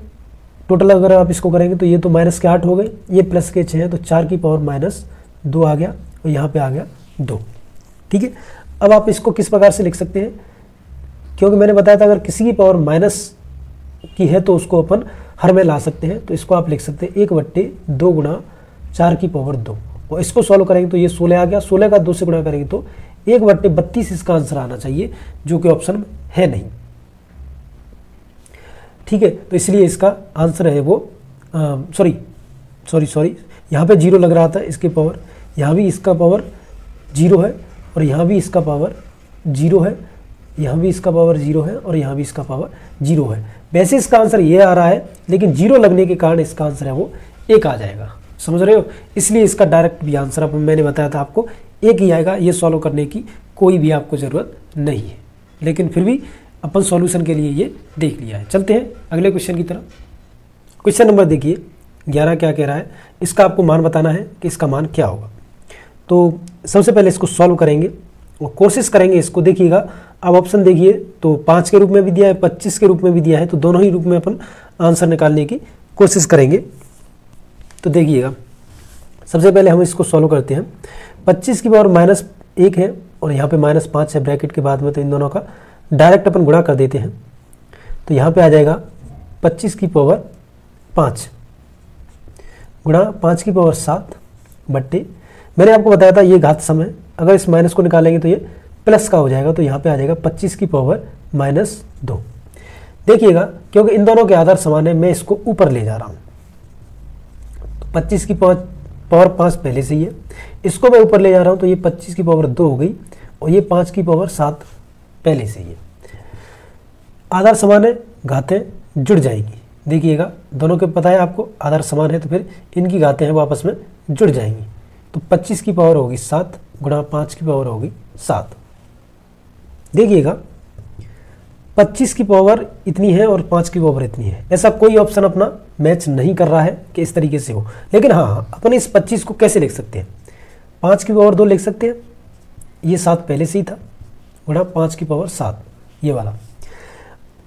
टोटल अगर आप इसको करेंगे तो ये तो माइनस के 8 हो गए, ये प्लस के 6 है, तो 4 की पावर -2 आ गया, और यहाँ पे आ गया 2। ठीक है, अब आप इसको किस प्रकार से लिख सकते हैं, क्योंकि मैंने बताया था अगर किसी की पावर माइनस की है तो उसको अपन हर में ला सकते हैं। तो इसको आप लिख सकते हैं 1/2 गुणा 4 की पावर 2, और इसको सॉल्व करेंगे तो ये 16 आ गया। 16 का 2 से गुणा करेंगे तो 1/32 इसका आंसर आना चाहिए, जो कि ऑप्शन में है नहीं। ठीक है, तो इसलिए इसका आंसर है वो सॉरी यहाँ पे 0 लग रहा था, इसके पावर यहाँ भी इसका पावर 0 है और यहाँ भी इसका पावर 0 है, यहाँ भी इसका पावर 0 है और यहाँ भी इसका पावर 0 है। वैसे इसका आंसर ये आ रहा है, लेकिन 0 लगने के कारण इसका आंसर है वो 1 आ जाएगा। समझ रहे हो? इसलिए इसका डायरेक्ट भी आंसर अब मैंने बताया था आपको 1 ही आएगा। ये सॉल्व करने की कोई भी आपको ज़रूरत नहीं है, लेकिन फिर भी अपन सॉल्यूशन के लिए ये देख लिया है। चलते हैं अगले क्वेश्चन की तरफ। क्वेश्चन नंबर देखिए 11 क्या कह रहा है, इसका आपको मान बताना है कि इसका मान क्या होगा। तो सबसे पहले इसको सॉल्व करेंगे और कोशिश करेंगे इसको। देखिएगा अब ऑप्शन देखिए, तो 5 के रूप में भी दिया है, 25 के रूप में भी दिया है, तो दोनों ही रूप में अपन आंसर निकालने की कोशिश करेंगे। तो देखिएगा सबसे पहले हम इसको सॉल्व करते हैं। 25 की पावर -1 है और यहाँ पे -5 है ब्रैकेट के बाद में, तो इन दोनों का डायरेक्ट अपन गुणा कर देते हैं। तो यहाँ पे आ जाएगा 25 की पावर 5 गुणा 5 की पावर 7 बट्टे, मैंने आपको बताया था ये घात सम है, अगर इस माइनस को निकालेंगे तो ये प्लस का हो जाएगा, तो यहाँ पे आ जाएगा 25 की पावर -2। देखिएगा क्योंकि इन दोनों के आधार समान है, मैं इसको ऊपर ले जा रहा हूँ। तो 25 की पावर 5 पहले से ही है, इसको मैं ऊपर ले जा रहा हूँ, तो ये 25 की पावर 2 हो गई और ये 5 की पावर 7 पहले से ही है। आधार समान है, घातें जुड़ जाएंगी। देखिएगा दोनों के पता है आपको आधार समान है, तो फिर इनकी घातें हैं वो आपस में जुड़ जाएंगी। तो 25 की पावर होगी 7 गुणा 5 की पावर होगी 7। देखिएगा 25 की पावर इतनी है और 5 की पावर इतनी है, ऐसा कोई ऑप्शन अपना मैच नहीं कर रहा है कि इस तरीके से हो। लेकिन हाँ, अपन इस 25 को कैसे लिख सकते हैं, 5 की पावर 2 लिख सकते हैं, ये 7 पहले से ही था, गुणा 5 की पावर 7 ये वाला।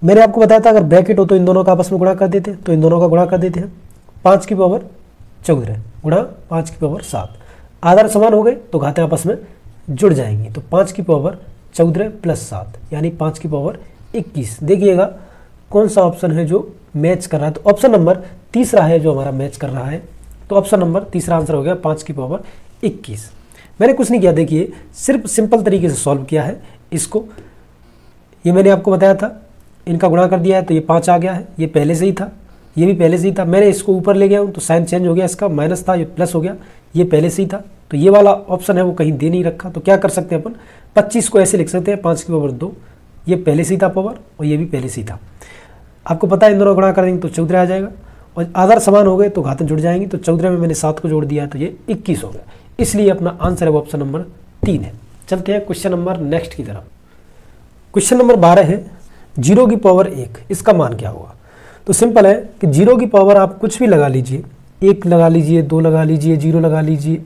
मैंने आपको बताया था अगर ब्रैकेट हो तो इन दोनों का आपस में गुणा कर देते हैं, तो इन दोनों का गुणा कर देते हैं। 5 की पावर 14 गुणा 5 की पावर 7, आधार समान हो गए तो घातें आपस में जुड़ जाएंगी। तो 5 की पावर 14 + 7 यानी 5 की पावर 21। देखिएगा कौन सा ऑप्शन है जो मैच कर रहा है, तो ऑप्शन नंबर तीसरा है जो हमारा मैच कर रहा है। तो ऑप्शन नंबर तीसरा आंसर हो गया 5 की पावर 21। मैंने कुछ नहीं किया, देखिए सिर्फ सिंपल तरीके से सॉल्व किया है इसको। ये मैंने आपको बताया था, इनका गुणा कर दिया है तो ये 5 आ गया है, ये पहले से ही था, ये भी पहले से ही था। मैंने इसको ऊपर ले गया हूँ तो साइन चेंज हो गया, इसका माइनस था ये प्लस हो गया, ये पहले से ही था। तो ये वाला ऑप्शन है वो कहीं दे नहीं रखा, तो क्या कर सकते हैं अपन 25 को ऐसे लिख सकते हैं 5 की पावर 2, ये पहले से ही था पावर और ये भी पहले से ही था। आपको पता है इन दोनों गुणा कर देंगे तो 14 आ जाएगा और आधार समान हो गए तो घातें जुड़ जाएंगी। तो 14 में मैंने 7 को जोड़ दिया तो ये 21 हो गया, इसलिए अपना आंसर है वो ऑप्शन नंबर 3 है। चलते हैं क्वेश्चन नंबर नेक्स्ट की तरफ। क्वेश्चन नंबर 12 है 0 की पावर 1, इसका मान क्या होगा। तो सिंपल है कि 0 की पावर आप कुछ भी लगा लीजिए, 1 लगा लीजिए, 2 लगा लीजिए, 0 लगा लीजिए,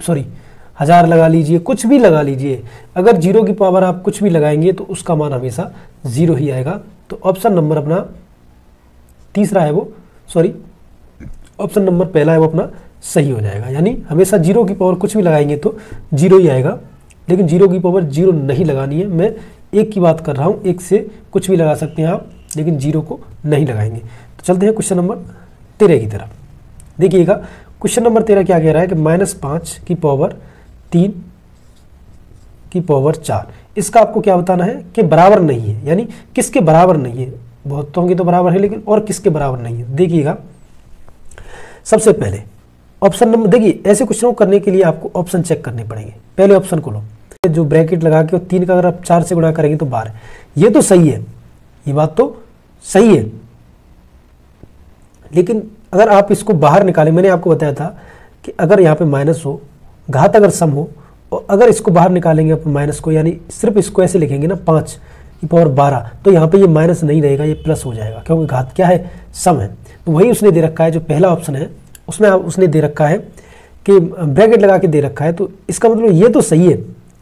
1000 लगा लीजिए, कुछ भी लगा लीजिए। अगर 0 की पावर आप कुछ भी लगाएंगे तो उसका मान हमेशा 0 ही आएगा। तो ऑप्शन नंबर अपना तीसरा है वो, ऑप्शन नंबर पहला है वो अपना सही हो जाएगा। यानी हमेशा 0 की पावर कुछ भी लगाएंगे तो 0 ही आएगा, लेकिन 0 की पावर 0 नहीं लगानी है। मैं 1 की बात कर रहा हूँ, 1 से कुछ भी लगा सकते हैं आप, लेकिन 0 को नहीं लगाएंगे। तो चलते हैं क्वेश्चन नंबर 13 की तरफ। देखिएगा क्वेश्चन नंबर 13 क्या कह रहा है कि -5 की पावर 3 की पावर 4, इसका आपको क्या बताना है कि बराबर नहीं है, यानी किसके बराबर नहीं है। बहुतों की तो बराबर है, लेकिन और किसके बराबर नहीं है। देखिएगा सबसे पहले ऑप्शन नंबर, देखिए ऐसे क्वेश्चनों को करने के लिए आपको ऑप्शन चेक करने पड़ेंगे। पहले ऑप्शन को लो, जो ब्रैकेट लगा के 3 का अगर आप 4 से गुणा करेंगे तो 12, ये तो सही है, ये बात तो सही है। लेकिन अगर आप इसको बाहर निकालें, मैंने आपको बताया था कि अगर यहाँ पे माइनस हो, घात अगर सम हो, और अगर इसको बाहर निकालेंगे आप माइनस को, यानी सिर्फ इसको ऐसे लिखेंगे ना 5 की पावर 12, तो यहाँ पे ये माइनस नहीं रहेगा, ये प्लस हो जाएगा, क्योंकि घात क्या है, सम है। तो वही उसने दे रखा है, जो पहला ऑप्शन है उसमें उसने दे रखा है कि ब्रैकेट लगा के दे रखा है। तो इसका मतलब ये तो सही है,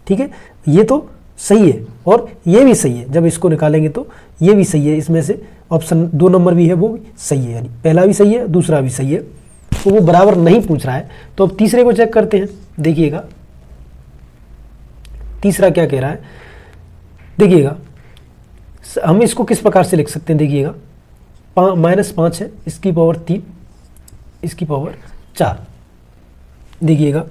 ठीक है, ये तो सही है और ये भी सही है। जब इसको निकालेंगे तो ये भी सही है, इसमें से ऑप्शन 2 नंबर भी है वो भी सही है, यानी पहला भी सही है, दूसरा भी सही है। तो वो बराबर नहीं पूछ रहा है। तो अब तीसरे को चेक करते हैं। देखिएगा तीसरा क्या कह रहा है। देखिएगा हम इसको किस प्रकार से लिख सकते हैं। देखिएगा -5 है, इसकी पावर 3, इसकी पावर 4। देखिएगा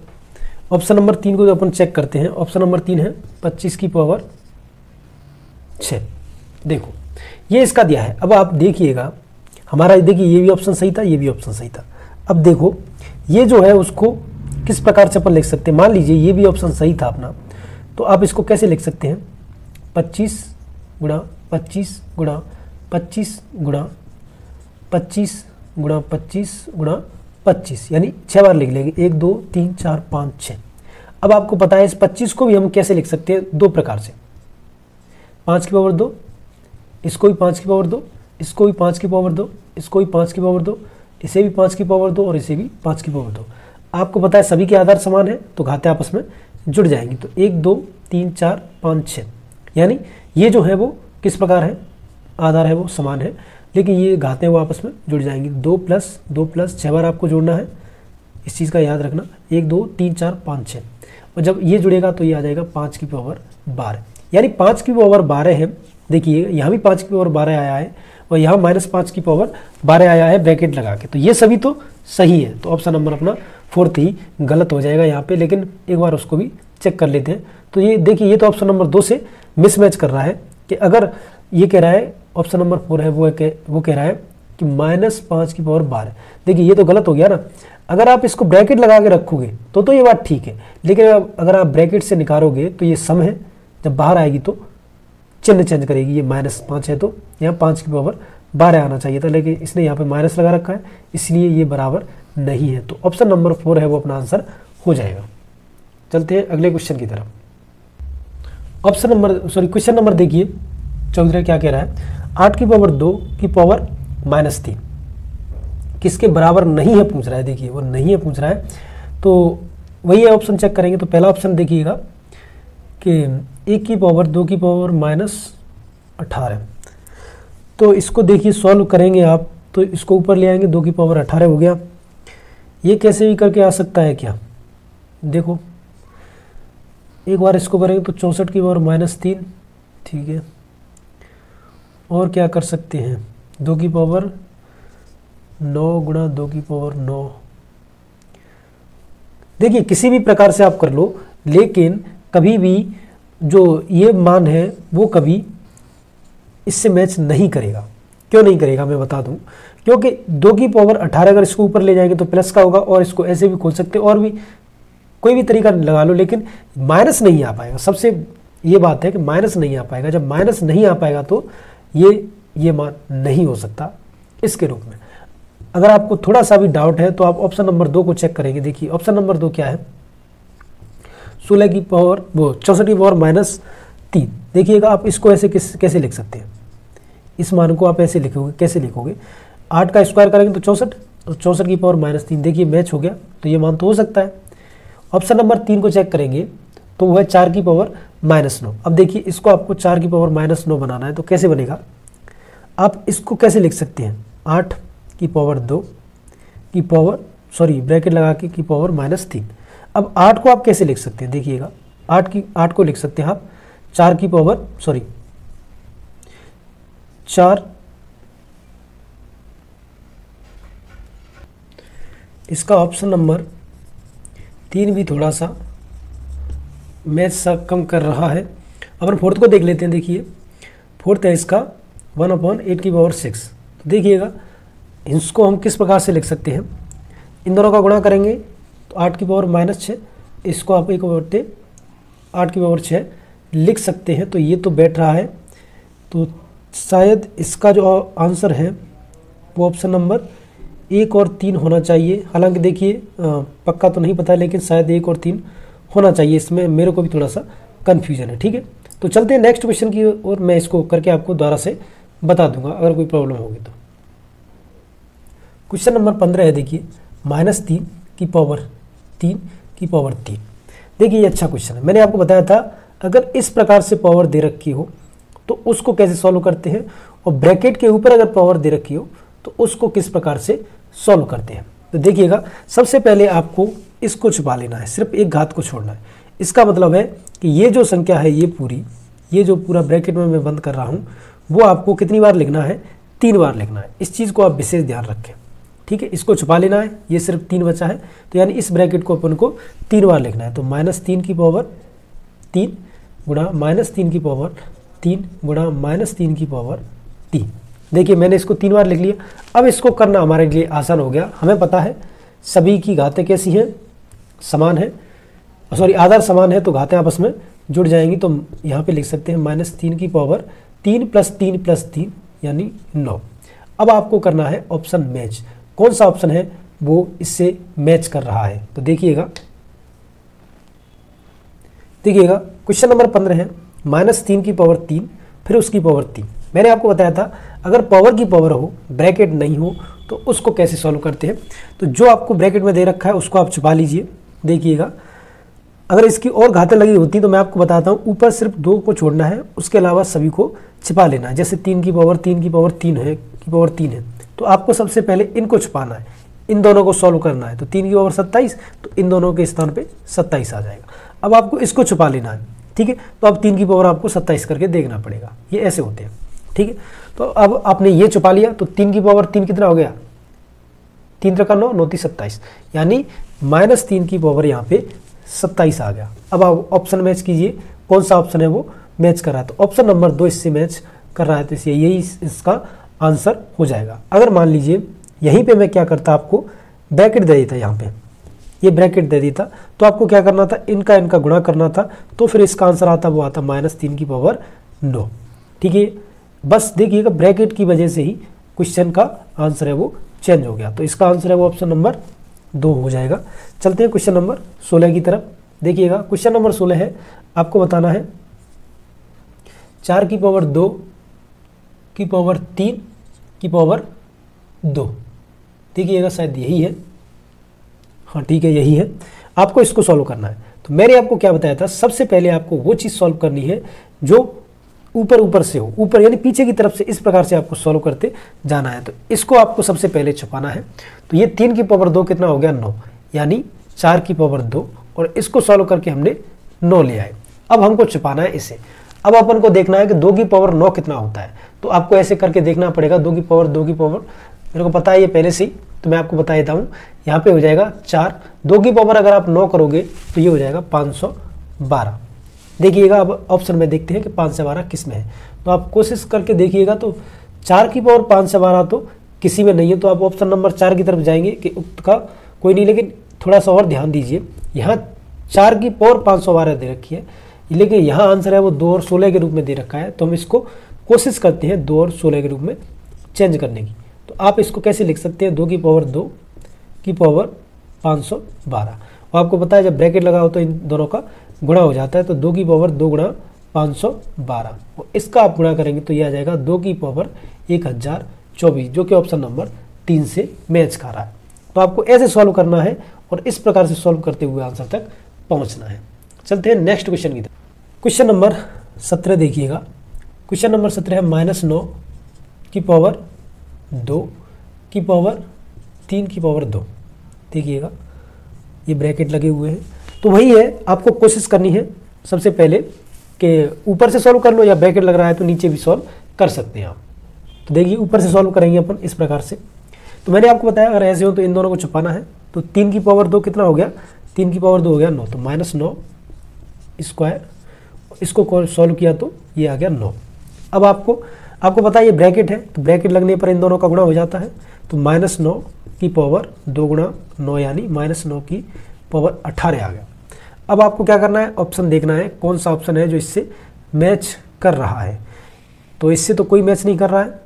ऑप्शन नंबर 3 को अपन चेक करते हैं। ऑप्शन नंबर 3 है 25 की पावर 6। देखो ये इसका दिया है। अब आप देखिएगा हमारा, देखिए ये भी ऑप्शन सही था, ये भी ऑप्शन सही था। अब देखो ये जो है उसको किस प्रकार से अपन लिख सकते हैं। मान लीजिए ये भी ऑप्शन सही था अपना, तो आप इसको कैसे लिख सकते हैं, 25 गुणा 25 गुणा 25 गुणा 25 गुणा 25 गुणा 25, यानी 6 बार लिख लेंगे, 1 2 3 4 5 6। अब आपको पता है इस 25 को भी हम कैसे लिख सकते हैं, दो प्रकार से, 5 की पावर 2, इसको भी 5 की पावर 2, इसको भी 5 की पावर 2, इसको भी 5 की पावर 2, इसे भी 5 की पावर 2 और इसे भी 5 की पावर 2। आपको पता है सभी के आधार समान है तो घातें आपस में जुड़ जाएंगी। तो 1 2 3 4 5 6, यानी ये जो है वो किस प्रकार है, आधार है वो समान है, लेकिन ये घातें वो आपस में जुड़ जाएंगी। 2 प्लस 2 प्लस 6 बार आपको जोड़ना है, इस चीज़ का याद रखना, 1 2 3 4 5 6। और जब ये जुड़ेगा तो ये आ जाएगा 5 की पावर 12, यानी 5 की पावर 12 है। देखिए यहाँ भी 5 की पावर 12 आया है और यहाँ -5 की पावर 12 आया है ब्रैकेट लगा के, तो ये सभी तो सही है। तो ऑप्शन नंबर अपना 4 ही गलत हो जाएगा यहाँ पे, लेकिन एक बार उसको भी चेक कर लेते हैं। तो ये देखिए ये तो ऑप्शन नंबर 2 से मिसमैच कर रहा है कि अगर ये कह रहा है ऑप्शन नंबर 4 है वो कह रहा है कि -5 की पावर 12। देखिए ये तो गलत हो गया ना। अगर आप इसको ब्रैकेट लगा के रखोगे तो ये बात ठीक है, लेकिन अगर आप ब्रैकेट से निकालोगे तो ये सम है, जब बाहर आएगी तो चिन्ह चेंज करेगी। ये -5 है तो यहाँ 5 की पावर 12 आना चाहिए था, लेकिन इसने यहाँ पे माइनस लगा रखा है, इसलिए ये बराबर नहीं है। तो ऑप्शन नंबर 4 है वो अपना आंसर हो जाएगा। चलते हैं अगले क्वेश्चन की तरफ। क्वेश्चन नंबर देखिए 14 क्या कह रहा है, 8 की पावर 2 की पावर -3 किसके बराबर नहीं है पूछ रहा है। देखिए वो नहीं है पूछ रहा है, तो वही है ऑप्शन चेक करेंगे। तो पहला ऑप्शन देखिएगा कि 1 की पावर 2 की पावर -18, तो इसको देखिए सॉल्व करेंगे आप, तो इसको ऊपर ले आएंगे, 2 की पावर 18 हो गया। ये कैसे भी करके आ सकता है क्या, देखो एक बार इसको करेंगे तो 64 की पावर -3, ठीक है। और क्या कर सकते हैं, 2 की पावर 9 गुणा 2 की पावर 9। देखिए किसी भी प्रकार से आप कर लो, लेकिन कभी भी जो ये मान है वो कभी इससे मैच नहीं करेगा। क्यों नहीं करेगा मैं बता दूं, क्योंकि 2 की पावर 18 अगर इसको ऊपर ले जाएंगे तो प्लस का होगा, और इसको ऐसे भी खोल सकते और भी कोई भी तरीका लगा लो, लेकिन माइनस नहीं आ पाएगा। सबसे ये बात है कि माइनस नहीं आ पाएगा। जब माइनस नहीं आ पाएगा तो ये मान नहीं हो सकता इसके रूप में। अगर आपको थोड़ा सा भी डाउट है तो आप ऑप्शन नंबर 2 को चेक करेंगे। देखिए ऑप्शन नंबर 2 क्या है, 16 की पावर 64 की पावर -3। देखिएगा आप इसको ऐसे कैसे लिख सकते हैं, इस मान को आप ऐसे लिखोगे, कैसे लिखोगे, 8 का स्क्वायर करेंगे तो 64, और 64 की पावर -3। देखिए मैच हो गया, तो ये मान तो हो सकता है। ऑप्शन नंबर 3 को चेक करेंगे तो वो है 4 की पावर -9। अब देखिए इसको आपको 4 की पावर -9 बनाना है, तो कैसे बनेगा, आप इसको कैसे लिख सकते हैं, 8 की पावर 2 की पावर ब्रैकेट लगा के की पावर -3। अब 8 को आप कैसे लिख सकते हैं, देखिएगा 8 को लिख सकते हैं आप 4 की पावर 4, इसका ऑप्शन नंबर 3 भी थोड़ा सा मैच सा कम कर रहा है। अपन फोर्थ को देख लेते हैं। देखिए फोर्थ है इसका 1/8 की पावर 6। तो देखिएगा इसको हम किस प्रकार से लिख सकते हैं, इन दोनों का गुणा करेंगे तो 8 की पावर -6, इसको आप 1/8 की पावर 6 लिख सकते हैं। तो ये तो बैठ रहा है, तो शायद इसका जो आंसर है वो ऑप्शन नंबर 1 और 3 होना चाहिए। हालांकि देखिए पक्का तो नहीं पता, लेकिन शायद 1 और 3 होना चाहिए। इसमें मेरे को भी थोड़ा सा कन्फ्यूजन है, ठीक है। तो चलते हैं नेक्स्ट क्वेश्चन की ओर, मैं इसको करके आपको दोबारा से बता दूंगा अगर कोई प्रॉब्लम होगी तो। क्वेश्चन नंबर 15 है, देखिए -3 की पावर 3 की पावर 3। देखिए ये अच्छा क्वेश्चन है। मैंने आपको बताया था अगर इस प्रकार से पावर दे रखी हो तो उसको कैसे सॉल्व करते हैं, और ब्रैकेट के ऊपर अगर पावर दे रखी हो तो उसको किस प्रकार से सॉल्व करते हैं। तो देखिएगा सबसे पहले आपको इसको छुपा लेना है, सिर्फ एक घात को छोड़ना है। इसका मतलब है कि ये जो संख्या है ये जो पूरा ब्रैकेट में मैं बंद कर रहा हूँ वो आपको कितनी बार लिखना है, 3 बार लिखना है। इस चीज़ को आप विशेष ध्यान रखें। ठीक है, इसको छुपा लेना है, ये सिर्फ 3 बचा है, तो यानी इस ब्रैकेट को अपन को 3 बार लिखना है। तो -3 की पावर 3 गुणा -3 की पावर 3 गुणा -3 की पावर 3। देखिए मैंने इसको 3 बार लिख लिया। अब इसको करना हमारे लिए आसान हो गया। हमें पता है सभी की घातें कैसी हैं, समान है, सॉरी आधार समान है, तो घातें आपस में जुड़ जाएंगी। तो यहाँ पे लिख सकते हैं -3 की पावर 3 + 3 + 3 यानी 9। अब आपको करना है ऑप्शन मैच। कौन सा ऑप्शन है वो इससे मैच कर रहा है, तो देखिएगा क्वेश्चन नंबर 15 है -3 की पावर 3 फिर उसकी पावर 3। मैंने आपको बताया था अगर पावर की पावर हो, ब्रैकेट नहीं हो, तो उसको कैसे सॉल्व करते हैं। तो जो आपको ब्रैकेट में दे रखा है उसको आप छुपा लीजिए। देखिएगा अगर इसकी और घातें लगी होती तो मैं आपको बताता हूँ, ऊपर सिर्फ 2 को छोड़ना है, उसके अलावा सभी को छिपा लेना है। जैसे 3 की पावर 3 की पावर 3 है, तो आपको सबसे पहले इनको छुपाना है, इन दोनों को सॉल्व करना है। तो 3 की पावर 27, तो इन दोनों के स्थान पे 27 आ जाएगा। अब आपको इसको छुपा लेना है, ठीक है। तो अब 3 की पावर आपको 27 करके देखना पड़ेगा, ये ऐसे होते हैं, ठीक है। तो अब आपने ये छुपा लिया, तो 3 की पावर 3 कितना हो गया, 3 × 9 9 × 27, यानी -3 की पावर यहाँ पे 27 आ गया। अब आप ऑप्शन मैच कीजिए, कौन सा ऑप्शन है वो मैच कर रहा है। तो ऑप्शन नंबर 2 इससे मैच कर रहा है, तो इसलिए यही इसका आंसर हो जाएगा। अगर मान लीजिए यहीं पे मैं क्या करता, आपको ब्रैकेट दे देता, यहाँ पे ये ब्रैकेट दे देता, तो आपको क्या करना था, इनका गुणा करना था, तो फिर इसका आंसर आता वो आता -3 की पावर 9, ठीक है। बस देखिएगा ब्रैकेट की वजह से ही क्वेश्चन का आंसर है वो चेंज हो गया, तो इसका आंसर है वो ऑप्शन नंबर 2 हो जाएगा। चलते हैं क्वेश्चन नंबर 16 की तरफ। देखिएगा क्वेश्चन नंबर 16 है, आपको बताना है 4 की पावर 2 की पावर 3 की पावर 2। देखिएगा शायद यही है, हाँ ठीक है यही है। आपको इसको सॉल्व करना है। तो मैंने आपको क्या बताया था, सबसे पहले आपको वो चीज़ सॉल्व करनी है जो ऊपर से हो, ऊपर यानी पीछे की तरफ से, इस प्रकार से आपको सॉल्व करते जाना है। तो इसको आपको सबसे पहले छुपाना है। तो ये 3 की पावर 2 कितना हो गया, 9, यानी 4 की पावर 2, और इसको सॉल्व करके हमने 9 ले आए। अब हमको छुपाना है इसे। अब अपन को देखना है कि 2 की पावर 9 कितना होता है, तो आपको ऐसे करके देखना पड़ेगा। 2 की पावर मेरे को पता है ये पहले से ही, तो मैं आपको बता देता हूँ। यहाँ पे हो जाएगा 4, 2 की पावर अगर आप 9 करोगे तो ये हो जाएगा 512। देखिएगा अब ऑप्शन में देखते हैं कि 5 से 12 किस में है, तो आप कोशिश करके देखिएगा। तो 4 की पावर 5 से 12 तो किसी में नहीं है, तो आप ऑप्शन नंबर 4 की तरफ जाएंगे कि उक्त का कोई नहीं। लेकिन थोड़ा सा और ध्यान दीजिए, यहाँ 4 की पावर 512 दे रखी है, लेकिन यहाँ आंसर है वो 2 और 16 के रूप में दे रखा है। तो हम इसको कोशिश करते हैं 2 और 16 के रूप में चेंज करने की। तो आप इसको कैसे लिख सकते हैं, 2 की पावर 2 की पावर 512। और आपको पता है जब ब्रैकेट लगाओ तो इन दोनों का गुणा हो जाता है। तो 2 की पावर 2 गुणा 512, और इसका आप गुणा करेंगे तो यह आ जाएगा 2 की पावर 1024, जो कि ऑप्शन नंबर 3 से मैच कर रहा है। तो आपको ऐसे सॉल्व करना है और इस प्रकार से सॉल्व करते हुए आंसर तक पहुंचना है। चलते हैं नेक्स्ट क्वेश्चन की तरफ। क्वेश्चन नंबर 17 देखिएगा। क्वेश्चन नंबर 17 है -9 की पावर 2 की पावर 3 की पावर 2। देखिएगा ये ब्रैकेट लगे हुए हैं, तो वही है, आपको कोशिश करनी है सबसे पहले कि ऊपर से सॉल्व कर लो, या ब्रैकेट लग रहा है तो नीचे भी सॉल्व कर सकते हैं आप। तो देखिए ऊपर से सॉल्व करेंगे अपन इस प्रकार से। तो मैंने आपको बताया अगर ऐसे हो तो इन दोनों को छुपाना है। तो 3 की पावर 2 कितना हो गया, 3 की पावर 2 हो गया 9, तो -9 स्क्वायर, इसको सॉल्व किया तो ये आ गया 9। अब आपको पता है ये ब्रैकेट है, तो ब्रैकेट लगने पर इन दोनों का गुणा हो जाता है। तो -9 की पावर 2 गुणा 9 यानी -9 की पावर 18 आ गया। अब आपको क्या करना है, ऑप्शन देखना है कौन सा ऑप्शन है जो इससे मैच कर रहा है। तो इससे तो कोई मैच नहीं कर रहा है,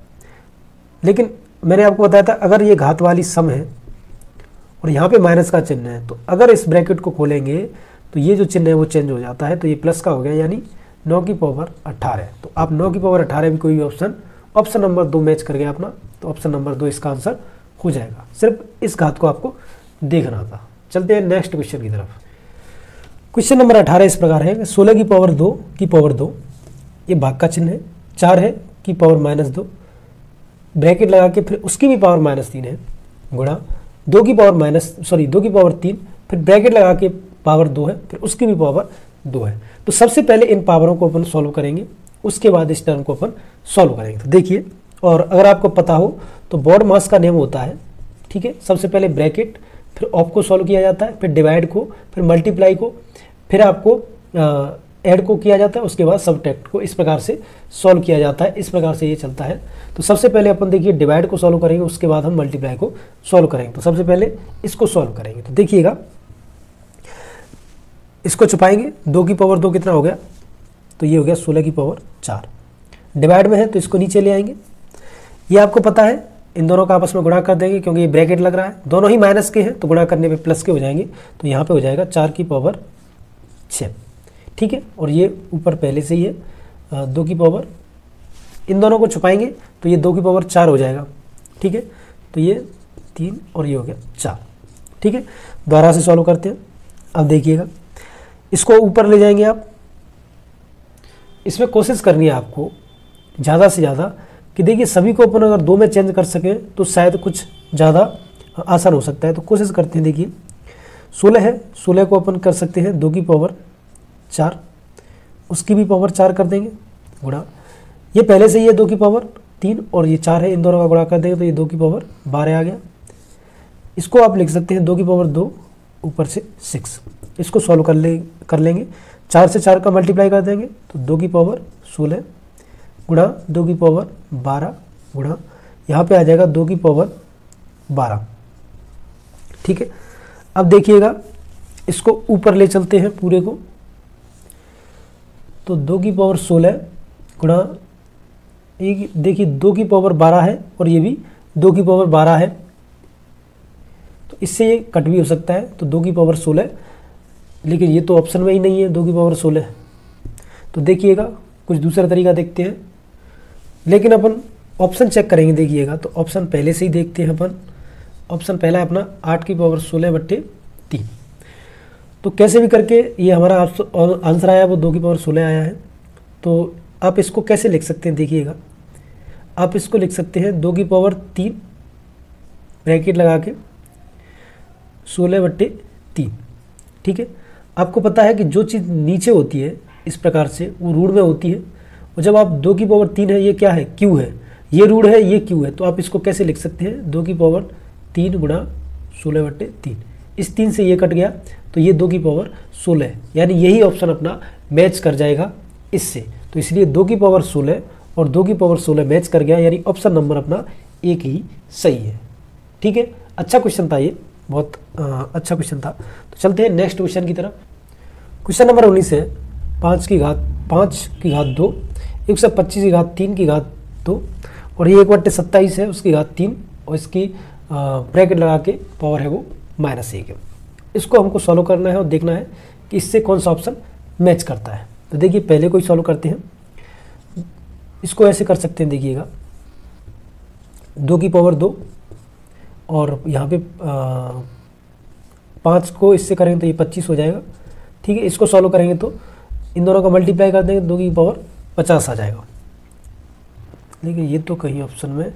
लेकिन मैंने आपको बताया था अगर ये घात वाली सम है और यहाँ पे माइनस का चिन्ह है, तो अगर इस ब्रैकेट को खोलेंगे तो ये जो चिन्ह है वो चेंज हो जाता है। तो ये प्लस का हो गया, यानी 9 की पावर 18। तो आप 9 की पावर 18 भी कोई भी ऑप्शन नंबर 2 मैच कर गया अपना, तो ऑप्शन नंबर 2 इसका आंसर हो जाएगा। सिर्फ इस घात को आपको देखना था। चलते हैं नेक्स्ट क्वेश्चन की तरफ। क्वेश्चन नंबर 18 इस प्रकार है, 16 की पावर 2 की पावर 2, ये भाग का चिन्ह है, 4 है की पावर -2, ब्रैकेट लगा के फिर उसकी भी पावर -3 है, गुणा 2 की पावर 3, फिर ब्रैकेट लगा के पावर 2 है, फिर उसकी भी पावर 2 है। तो सबसे पहले इन पावरों को अपन सॉल्व करेंगे, उसके बाद इस टर्म को अपन सॉल्व करेंगे। तो देखिए, और अगर आपको पता हो तो बोर्ड मास का नियम होता है ठीक है। सबसे पहले ब्रैकेट, फिर ऑफ को सॉल्व किया जाता है, फिर डिवाइड को, फिर मल्टीप्लाई को, फिर आपको ऐड को किया जाता है, उसके बाद सबट्रैक्ट को इस प्रकार से सॉल्व किया जाता है। इस प्रकार से ये चलता है। तो सबसे पहले अपन देखिए डिवाइड को सॉल्व करेंगे, उसके बाद हम मल्टीप्लाई को सॉल्व करेंगे। तो सबसे पहले इसको सॉल्व करेंगे। तो देखिएगा, इसको छुपाएंगे, 2 की पावर 2 कितना हो गया, तो ये हो गया 16 की पावर 4। डिवाइड में है तो इसको नीचे ले आएंगे। ये आपको पता है, इन दोनों का आपस में गुणा कर देंगे, क्योंकि ये ब्रैकेट लग रहा है, दोनों ही माइनस के हैं, तो गुणा करने पे प्लस के हो जाएंगे। तो यहाँ पे हो जाएगा 4 की पावर 6, ठीक है। और ये ऊपर पहले से ही है 2 की पावर, इन दोनों को छुपाएंगे तो ये 2 की पावर 4 हो जाएगा, ठीक है। तो ये 3 और ये हो गया 4, ठीक है। दोबारा से सॉल्व करते हैं। अब देखिएगा, इसको ऊपर ले जाएंगे आप। इसमें कोशिश करनी है आपको ज़्यादा से ज़्यादा कि देखिए सभी को अपन अगर 2 में चेंज कर सकें तो शायद कुछ ज़्यादा आसान हो सकता है। तो कोशिश करते हैं। देखिए 16 है, 16 को अपन कर सकते हैं 2 की पावर 4, उसकी भी पावर 4 कर देंगे गुणा, ये पहले से ही है 2 की पावर 3 और ये 4 है, इन दोनों का गुणा कर देंगे तो ये 2 की पावर 12 आ गया। इसको आप लिख सकते हैं 2 की पावर 2 ऊपर से 6। इसको सॉल्व कर लेंगे, 4 से 4 का मल्टीप्लाई कर देंगे तो 2 की पावर 16 गुणा 2 की पावर 12 गुणा यहाँ पे आ जाएगा 2 की पावर 12, ठीक है। अब देखिएगा, इसको ऊपर ले चलते हैं पूरे को। तो 2 की पावर 16 गुणा, एक देखिए 2 की पावर 12 है और ये भी 2 की पावर 12 है, तो इससे ये कट भी हो सकता है। तो 2 की पावर 16, लेकिन ये तो ऑप्शन में ही नहीं है 2 की पावर 16। तो देखिएगा, कुछ दूसरा तरीका देखते हैं, लेकिन अपन ऑप्शन चेक करेंगे। देखिएगा, तो ऑप्शन पहले से ही देखते हैं अपन। ऑप्शन पहला है अपना 8 की पावर 16/3। तो कैसे भी करके ये हमारा आंसर आया वो 2 की पावर 16 आया है। तो आप इसको कैसे लिख सकते हैं, देखिएगा आप इसको लिख सकते हैं 2 की पावर 3 ब्रैकेट लगा के 16/3, ठीक है। आपको पता है कि जो चीज़ नीचे होती है इस प्रकार से वो रूट में होती है, और जब आप 2 की पावर 3 है, ये क्या है, क्यू है, ये रूट है, ये क्यू है। तो आप इसको कैसे लिख सकते हैं 2 की पावर 3 गुणा 16/3। इस 3 से ये कट गया तो ये 2 की पावर 16 है, यानी यही ऑप्शन अपना मैच कर जाएगा इससे। तो इसलिए 2 की पावर 16 और 2 की पावर 16 मैच कर गया, यानी ऑप्शन नंबर अपना एक ही सही है, ठीक है। अच्छा क्वेश्चन था ये, बहुत अच्छा क्वेश्चन था। तो चलते हैं नेक्स्ट क्वेश्चन की तरफ। क्वेश्चन नंबर 19 है 5 की घात 2, 125 की घात 3 की घात 2 और ये 1/27 है उसकी घात 3 और इसकी ब्रैकेट लगा के पावर है वो -1 है। इसको हमको सॉल्व करना है और देखना है कि इससे कौन सा ऑप्शन मैच करता है। तो देखिए पहले को ही सॉल्व करते हैं। इसको ऐसे कर सकते हैं, देखिएगा 2 की पावर 2 और यहाँ पे 5 को इससे करेंगे तो ये 25 हो जाएगा, ठीक है। इसको सॉल्व करेंगे तो इन दोनों का मल्टीप्लाई कर देंगे 2 की पावर 50 आ जाएगा, लेकिन ये तो कहीं ऑप्शन में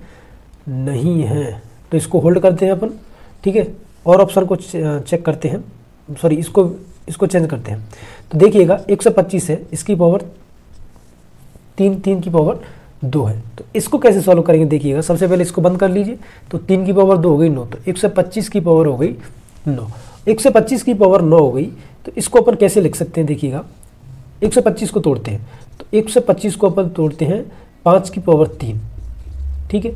नहीं है, तो इसको होल्ड करते हैं अपन, ठीक है। और ऑप्शन को चेक करते हैं, सॉरी इसको चेंज करते हैं। तो देखिएगा 125 है, इसकी पावर 3 की पावर 2 है। तो इसको कैसे सॉल्व करेंगे, देखिएगा सबसे पहले इसको बंद कर लीजिए। तो 3 की पावर 2 हो गई 9, तो 125 की पावर हो गई 9, 125 की पावर 9 हो गई। तो इसको अपन कैसे लिख सकते हैं, देखिएगा 125 को तोड़ते हैं, तो 125 को अपन तोड़ते हैं 5 की पावर 3, ठीक है।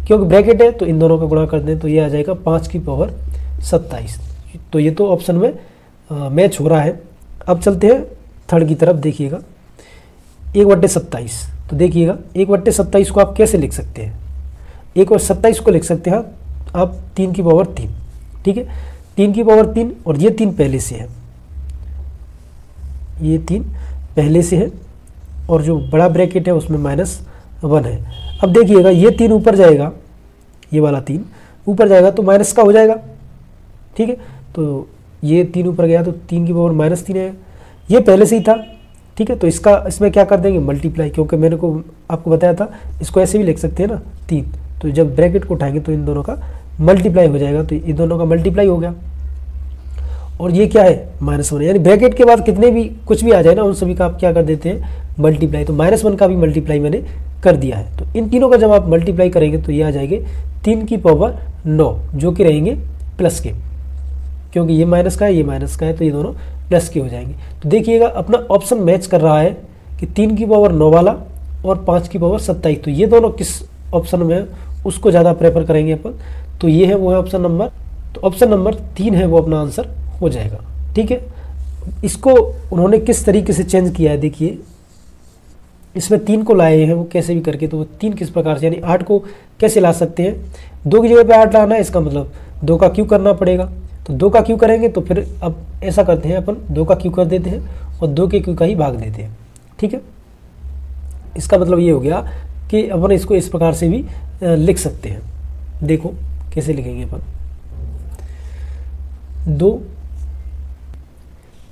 क्योंकि ब्रैकेट है तो इन दोनों का गुणा कर दें तो ये आ जाएगा 5 की पावर 27। तो ये तो ऑप्शन में मैच हो रहा है। अब चलते हैं थर्ड की तरफ। देखिएगा 1/27, तो देखिएगा 1/27 को आप कैसे लिख सकते हैं, 1/27 को लिख सकते हैं आप 3 की पावर 3, ठीक है। 3 की पावर 3 और ये 3 पहले से है, ये 3 पहले से है और जो बड़ा ब्रैकेट है उसमें -1 है। अब देखिएगा ये 3 ऊपर जाएगा, ये वाला 3 ऊपर जाएगा तो माइनस का हो जाएगा, ठीक है। तो ये 3 ऊपर गया तो 3 की पावर -3 है, ये पहले से ही था, ठीक है। तो इसमें क्या कर देंगे मल्टीप्लाई, क्योंकि मैंने को आपको बताया था इसको ऐसे भी लिख सकते हैं ना 3। तो जब ब्रैकेट को उठाएंगे तो इन दोनों का मल्टीप्लाई हो जाएगा, तो इन दोनों का मल्टीप्लाई हो गया और ये क्या है -1, यानी ब्रैकेट के बाद कितने भी कुछ भी आ जाए ना उन सभी का आप क्या कर देते हैं मल्टीप्लाई। तो -1 का भी मल्टीप्लाई मैंने कर दिया है। तो इन तीनों का जब आप मल्टीप्लाई करेंगे तो ये आ जाएंगे 3 की पावर 9, जो कि रहेंगे प्लस के, क्योंकि ये माइनस का है, ये माइनस का है, तो ये दोनों प्लस के हो जाएंगे। तो देखिएगा अपना ऑप्शन मैच कर रहा है कि 3 की पावर 9 वाला और 5 की पावर 27। तो ये दोनों किस ऑप्शन में है उसको ज़्यादा प्रेफर करेंगे अपन, तो ये है वो है ऑप्शन नंबर, तो ऑप्शन नंबर 3 है वो अपना आंसर हो जाएगा। ठीक है, इसको उन्होंने किस तरीके से चेंज किया है, देखिए इसमें 3 को लाए हैं वो कैसे भी करके, तो वो 3 किस प्रकार से, यानी 8 को कैसे ला सकते हैं, 2 की जगह पे 8 लाना है, इसका मतलब 2 का क्यू करना पड़ेगा। तो 2 का क्यू करेंगे तो फिर अब ऐसा करते हैं अपन 2 का क्यू कर देते हैं और 2 के क्यू का ही भाग देते हैं। ठीक है, इसका मतलब ये हो गया कि अपन इसको इस प्रकार से भी लिख सकते हैं। देखो कैसे लिखेंगे अपन,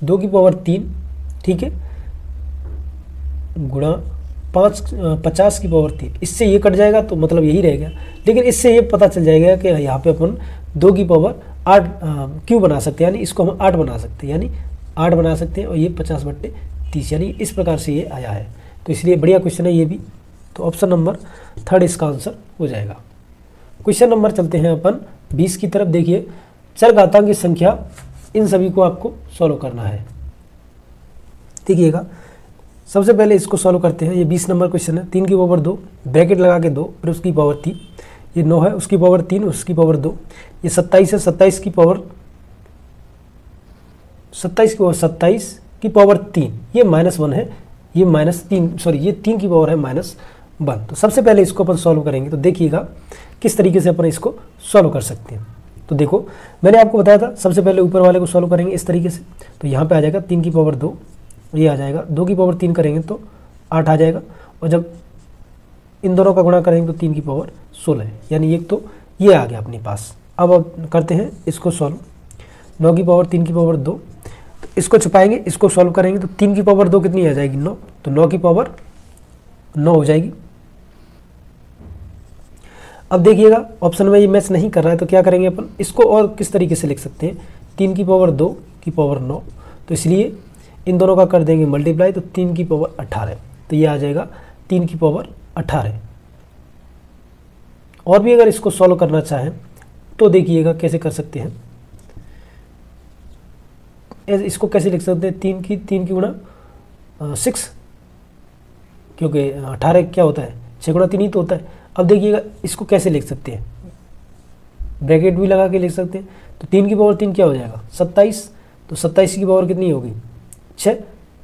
2 की पावर 3, ठीक है, गुणा 50 की पावर 3, इससे ये कट जाएगा तो मतलब यही रहेगा। लेकिन इससे ये पता चल जाएगा कि यहाँ पे अपन 2 की पावर 8 क्यों बना सकते हैं, यानी इसको हम 8 बना सकते हैं, यानी 8 बना सकते हैं, और ये 50/30, यानी इस प्रकार से ये आया है। तो इसलिए बढ़िया क्वेश्चन है ये भी, तो ऑप्शन नंबर 3 इसका आंसर हो जाएगा। क्वेश्चन नंबर चलते हैं अपन 20 की तरफ। देखिए चरघातांक की संख्या, इन सभी को आपको सॉल्व करना है। देखिएगा सबसे पहले इसको सॉल्व करते हैं। ये 20 नंबर क्वेश्चन है। 3 की पावर 2, ब्रैकेट लगा के 2, फिर उसकी पावर 3, ये 9 है, उसकी पावर 3, उसकी पावर 2, ये 27 है, 27 की पावर 3, ये -1 है, ये -3, सॉरी ये 3 की पावर है -1। तो सबसे पहले इसको अपन सॉल्व करेंगे, तो देखिएगा किस तरीके से अपन इसको सॉल्व कर सकते हैं। तो देखो मैंने आपको बताया था सबसे पहले ऊपर वाले को सॉल्व करेंगे इस तरीके से, तो यहाँ पे आ जाएगा 3 की पावर 2, ये आ जाएगा, 2 की पावर 3 करेंगे तो 8 आ जाएगा, और जब इन दोनों का गुणा करेंगे तो 3 की पावर 16, यानी एक तो ये आ गया अपने पास। अब करते हैं इसको सॉल्व, 9 की पावर 3 की पावर 2, तो इसको छुपाएंगे, इसको सॉल्व करेंगे तो 3 की पावर 2 कितनी आ जाएगी, 9, तो 9 की पावर 9 हो जाएगी। अब देखिएगा ऑप्शन में ये मैच नहीं कर रहा है, तो क्या करेंगे अपन, इसको और किस तरीके से लिख सकते हैं, 3 की पावर 2 की पावर 9, तो इसलिए इन दोनों का कर देंगे मल्टीप्लाई, तो 3 की पावर 18, तो ये आ जाएगा 3 की पावर 18। और भी अगर इसको सॉल्व करना चाहें तो देखिएगा कैसे कर सकते हैं, इसको कैसे लिख सकते हैं, 3 की गुणा 6, क्योंकि 18 क्या होता है, 6 गुणा 3 ही तो होता है। अब देखिएगा इसको कैसे लिख सकते हैं, ब्रैकेट भी लगा के लिख सकते हैं, तो 3 की पावर 3 क्या हो जाएगा, 27, तो 27 की पावर कितनी होगी, 6,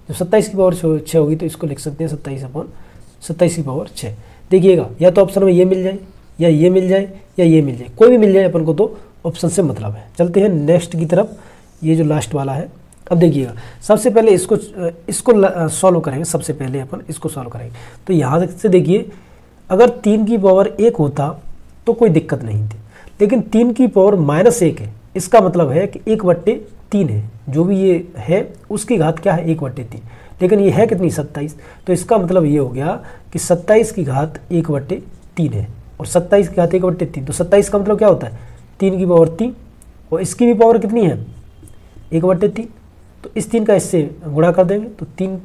तो 27 की पावर 6 होगी, तो इसको लिख सकते हैं 27 की पावर 6। देखिएगा या तो ऑप्शन में ये मिल जाए, या ये मिल जाए, या ये मिल जाए, कोई भी मिल जाए अपन को तो ऑप्शन से मतलब है। चलते हैं नेक्स्ट की तरफ, ये जो लास्ट वाला है। अब देखिएगा सबसे पहले इसको सॉल्व करेंगे, सबसे पहले अपन इसको सॉल्व करेंगे। तो यहाँ से देखिए अगर 3 की पावर 1 होता तो कोई दिक्कत नहीं थी, लेकिन 3 की पावर -1 है, इसका मतलब है कि 1/3 है, जो भी ये है उसकी घात क्या है, 1/3, लेकिन ये है कितनी, 27, तो इसका मतलब ये हो गया कि 27 की घात 1/3 है, और 27 की घात 1/3, तो 27 का मतलब क्या होता है, 3 की पावर 3, और इसकी भी पावर कितनी है, 1/3, तो इस 3 का इससे गुणा कर देंगे, तो 3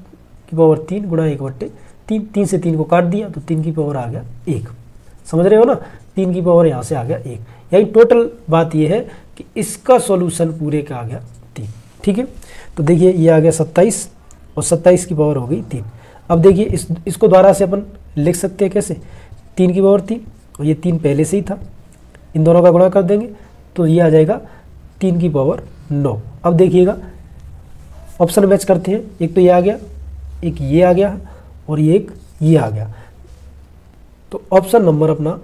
की पावर 3 गुणा 1/3, 3 से 3 को काट दिया, तो 3 की पावर आ गया 1। समझ रहे हो ना, 3 की पावर यहाँ से आ गया 1। यही टोटल बात ये है कि इसका सॉल्यूशन पूरे का आ गया 3। ठीक है, तो देखिए ये आ गया 27, और 27 की पावर हो गई 3। अब देखिए इसको द्वारा से अपन लिख सकते हैं कैसे, 3 की पावर 3, और ये 3 पहले से ही था, इन दोनों का गुणा कर देंगे तो ये आ जाएगा 3 की पावर 9। अब देखिएगा ऑप्शन मैच करते हैं, एक तो ये आ गया, एक ये आ गया, और एक ये आ गया, तो ऑप्शन नंबर अपना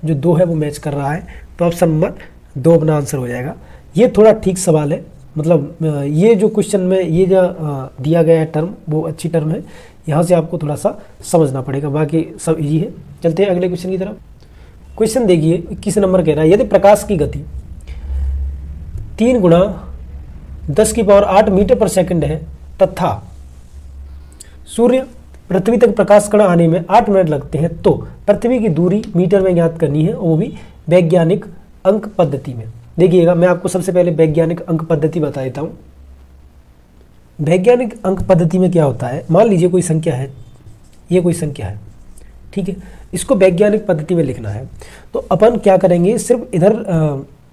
जो 2 है वो मैच कर रहा है, तो ऑप्शन नंबर 2 अपना आंसर हो जाएगा। ये थोड़ा ठीक सवाल है, मतलब ये जो क्वेश्चन में ये जो दिया गया है टर्म वो अच्छी टर्म है, यहाँ से आपको थोड़ा सा समझना पड़ेगा, बाकी सब इजी है। चलते हैं अगले क्वेश्चन की तरफ। क्वेश्चन देखिए 21 नंबर कह रहा है, यदि प्रकाश की गति 3 गुणा 10 की पावर 8 मीटर पर सेकंड है तथा सूर्य पृथ्वी तक प्रकाश कण आने में 8 मिनट लगते हैं, तो पृथ्वी की दूरी मीटर में ज्ञात करनी है, और वो भी वैज्ञानिक अंक पद्धति में। देखिएगा मैं आपको सबसे पहले वैज्ञानिक अंक पद्धति बता देता हूँ। वैज्ञानिक अंक पद्धति में क्या होता है, मान लीजिए कोई संख्या है, ये कोई संख्या है, ठीक है, इसको वैज्ञानिक पद्धति में लिखना है। तो अपन क्या करेंगे, सिर्फ इधर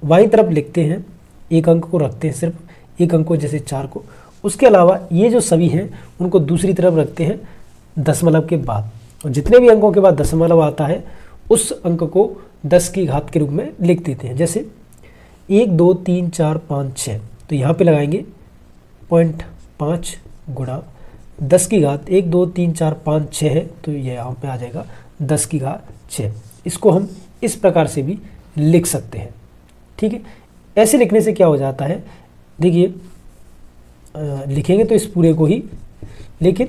बाईं तरफ लिखते हैं, एक अंक को रखते हैं, सिर्फ एक अंक को, जैसे 4 को। उसके अलावा ये जो सभी हैं उनको दूसरी तरफ रखते हैं दशमलव के बाद, और जितने भी अंकों के बाद दशमलव आता है उस अंक को 10 की घात के रूप में लिख देते हैं। जैसे 1 2 3 4 5 6, तो यहाँ पे लगाएंगे 0.5 गुणा 10 की घात 1 2 3 4 5 6 है, तो ये यहाँ पे आ जाएगा 10 की घात 6। इसको हम इस प्रकार से भी लिख सकते हैं, ठीक है। ऐसे लिखने से क्या हो जाता है, देखिए लिखेंगे तो इस पूरे को ही, लेकिन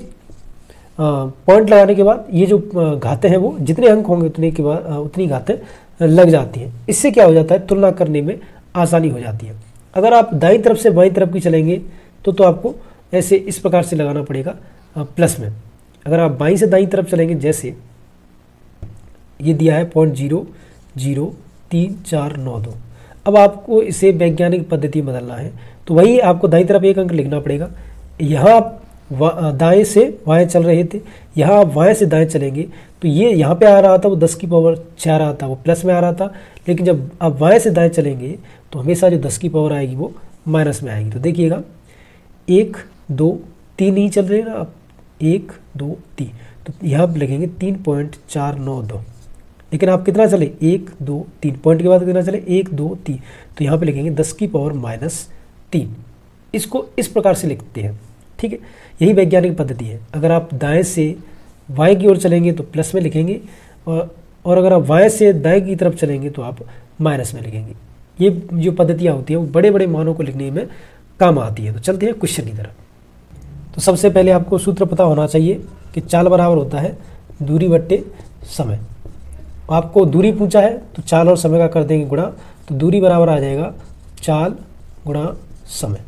पॉइंट लगाने के बाद ये जो घातें हैं वो जितने अंक होंगे उतने के बाद उतनी घातें लग जाती हैं। इससे क्या हो जाता है, तुलना करने में आसानी हो जाती है। अगर आप दाईं तरफ से बाईं तरफ की चलेंगे तो आपको ऐसे इस प्रकार से लगाना पड़ेगा प्लस में। अगर आप बाईं से दाईं तरफ चलेंगे, जैसे ये दिया है 0.0034992, अब आपको इसे वैज्ञानिक पद्धति में बदलना है, तो वही आपको दाईं तरफ एक अंक लिखना पड़ेगा। यहाँ आप दाएं से बाएं चल रहे थे, यहाँ आप बाएं से दाएं चलेंगे तो ये यहाँ पे आ रहा था वो 10 की पावर 6 आ रहा था, वो प्लस में आ रहा था, लेकिन जब आप बाएं से दाएं चलेंगे तो हमेशा जो 10 की पावर आएगी वो माइनस में आएगी। तो देखिएगा 1 2 3 ही चल रहे ना आप, 1 2 3, तो यहाँ पे लगेंगे 3.492, लेकिन आप कितना चले 1 2 3, पॉइंट के बाद कितना चले 1 2 3, तो यहाँ पे लिखेंगे 10 की पावर -3। इसको इस प्रकार से लिखते हैं, ठीक है। यही वैज्ञानिक पद्धति है। अगर आप दाएं से बाएं की ओर चलेंगे तो प्लस में लिखेंगे, और अगर आप बाएं से दाएं की तरफ चलेंगे तो आप माइनस में लिखेंगे। ये जो पद्धतियाँ होती हैं वो बड़े बड़े मानों को लिखने में काम आती है। तो चलते हैं क्वेश्चन की तरफ। तो सबसे पहले आपको सूत्र पता होना चाहिए कि चाल बराबर होता है दूरी बट्टे समय। आपको दूरी पूछा है तो चाल और समय का कर देंगे गुणा, तो दूरी बराबर आ जाएगा चाल गुणा समय,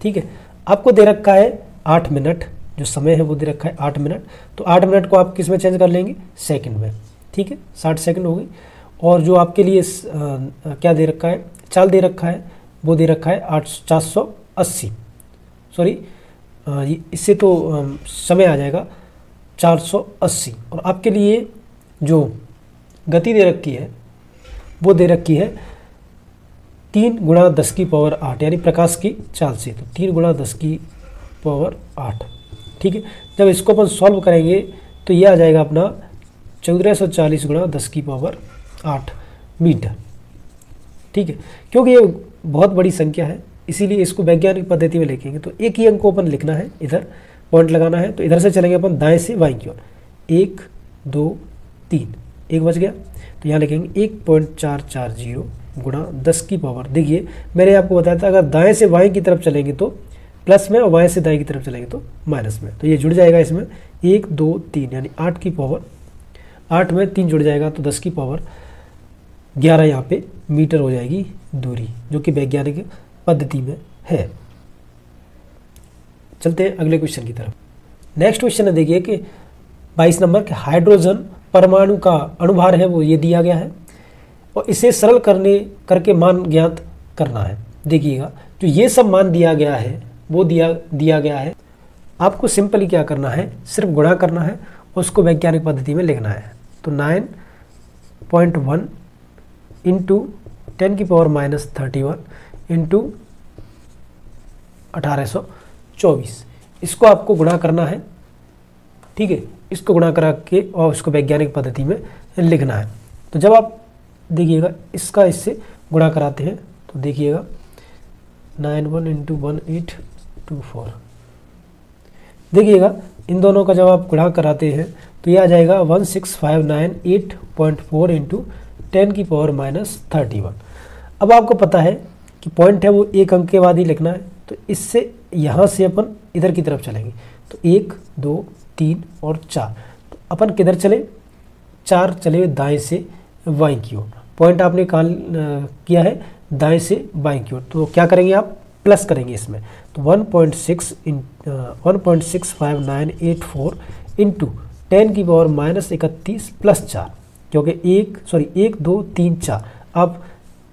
ठीक है। आपको दे रखा है 8 मिनट, जो समय है वो दे रखा है 8 मिनट, तो 8 मिनट को आप किस में चेंज कर लेंगे, सेकंड में, ठीक है। 60 सेकंड हो गई। और जो आपके लिए क्या दे रखा है, चाल दे रखा है, वो दे रखा है 480, सॉरी इससे तो समय आ जाएगा 480। और आपके लिए जो गति दे रखी है वो दे रखी है 3 गुणा 10 की पावर 8, यानी प्रकाश की चाल से, तो 3 गुणा 10 की पावर 8, ठीक है। जब इसको अपन सॉल्व करेंगे तो ये आ जाएगा अपना 1440 गुणा 10 की पावर 8 मीटर, ठीक है। क्योंकि ये बहुत बड़ी संख्या है इसीलिए इसको वैज्ञानिक पद्धति में लिखेंगे। तो एक ही अंक को अपन लिखना है, इधर पॉइंट लगाना है, तो इधर से चलेंगे अपन दाएं से बाईं की ओर, 1 2 3, एक बच गया, तो यहाँ लिखेंगे 1.440 गुणा 10 की पावर। देखिए मैंने आपको बताया था अगर दाएं से बाएं की तरफ चलेंगे तो प्लस में, और बाएं से दाएं की तरफ चलेंगे तो माइनस में, तो ये जुड़ जाएगा इसमें 1 2 3, यानी 8 की पावर 8 में 3 जुड़ जाएगा, तो 10 की पावर 11 यहाँ पे मीटर हो जाएगी दूरी, जो कि वैज्ञानिक पद्धति में है। चलते हैं अगले क्वेश्चन की तरफ। नेक्स्ट क्वेश्चन है, देखिए कि 22 नंबर के हाइड्रोजन परमाणु का अणुभार है वो ये दिया गया है, और इसे सरल करके मान ज्ञात करना है। देखिएगा जो ये सब मान दिया गया है वो दिया गया है, आपको सिंपली क्या करना है, सिर्फ गुणा करना है और उसको वैज्ञानिक पद्धति में लिखना है। तो 9.1 इंटू 10 की पावर -31 इंटू 1824, इसको आपको गुणा करना है, ठीक है। इसको गुणा करा के और उसको वैज्ञानिक पद्धति में लिखना है। तो जब आप देखिएगा इसका इससे गुणा कराते हैं तो देखिएगा 91 इंटू 1824, देखिएगा इन दोनों का जब आप गुणा कराते हैं तो ये आ जाएगा 16598.4 इंटू 10 की पावर -31। अब आपको पता है कि पॉइंट है वो एक अंक के बाद ही लिखना है, तो इससे यहाँ से अपन इधर की तरफ चलेंगे, तो 1 2 3 और 4, तो अपन किधर चले, 4 चले दाएं से बाएं की ओर। पॉइंट आपने कहाँ किया है, दाएं से बाएं की ओर, तो क्या करेंगे आप, प्लस करेंगे इसमें, तो 1.65984 इंटू 10 की पावर -31 प्लस 4, क्योंकि 1 2 3 4, आप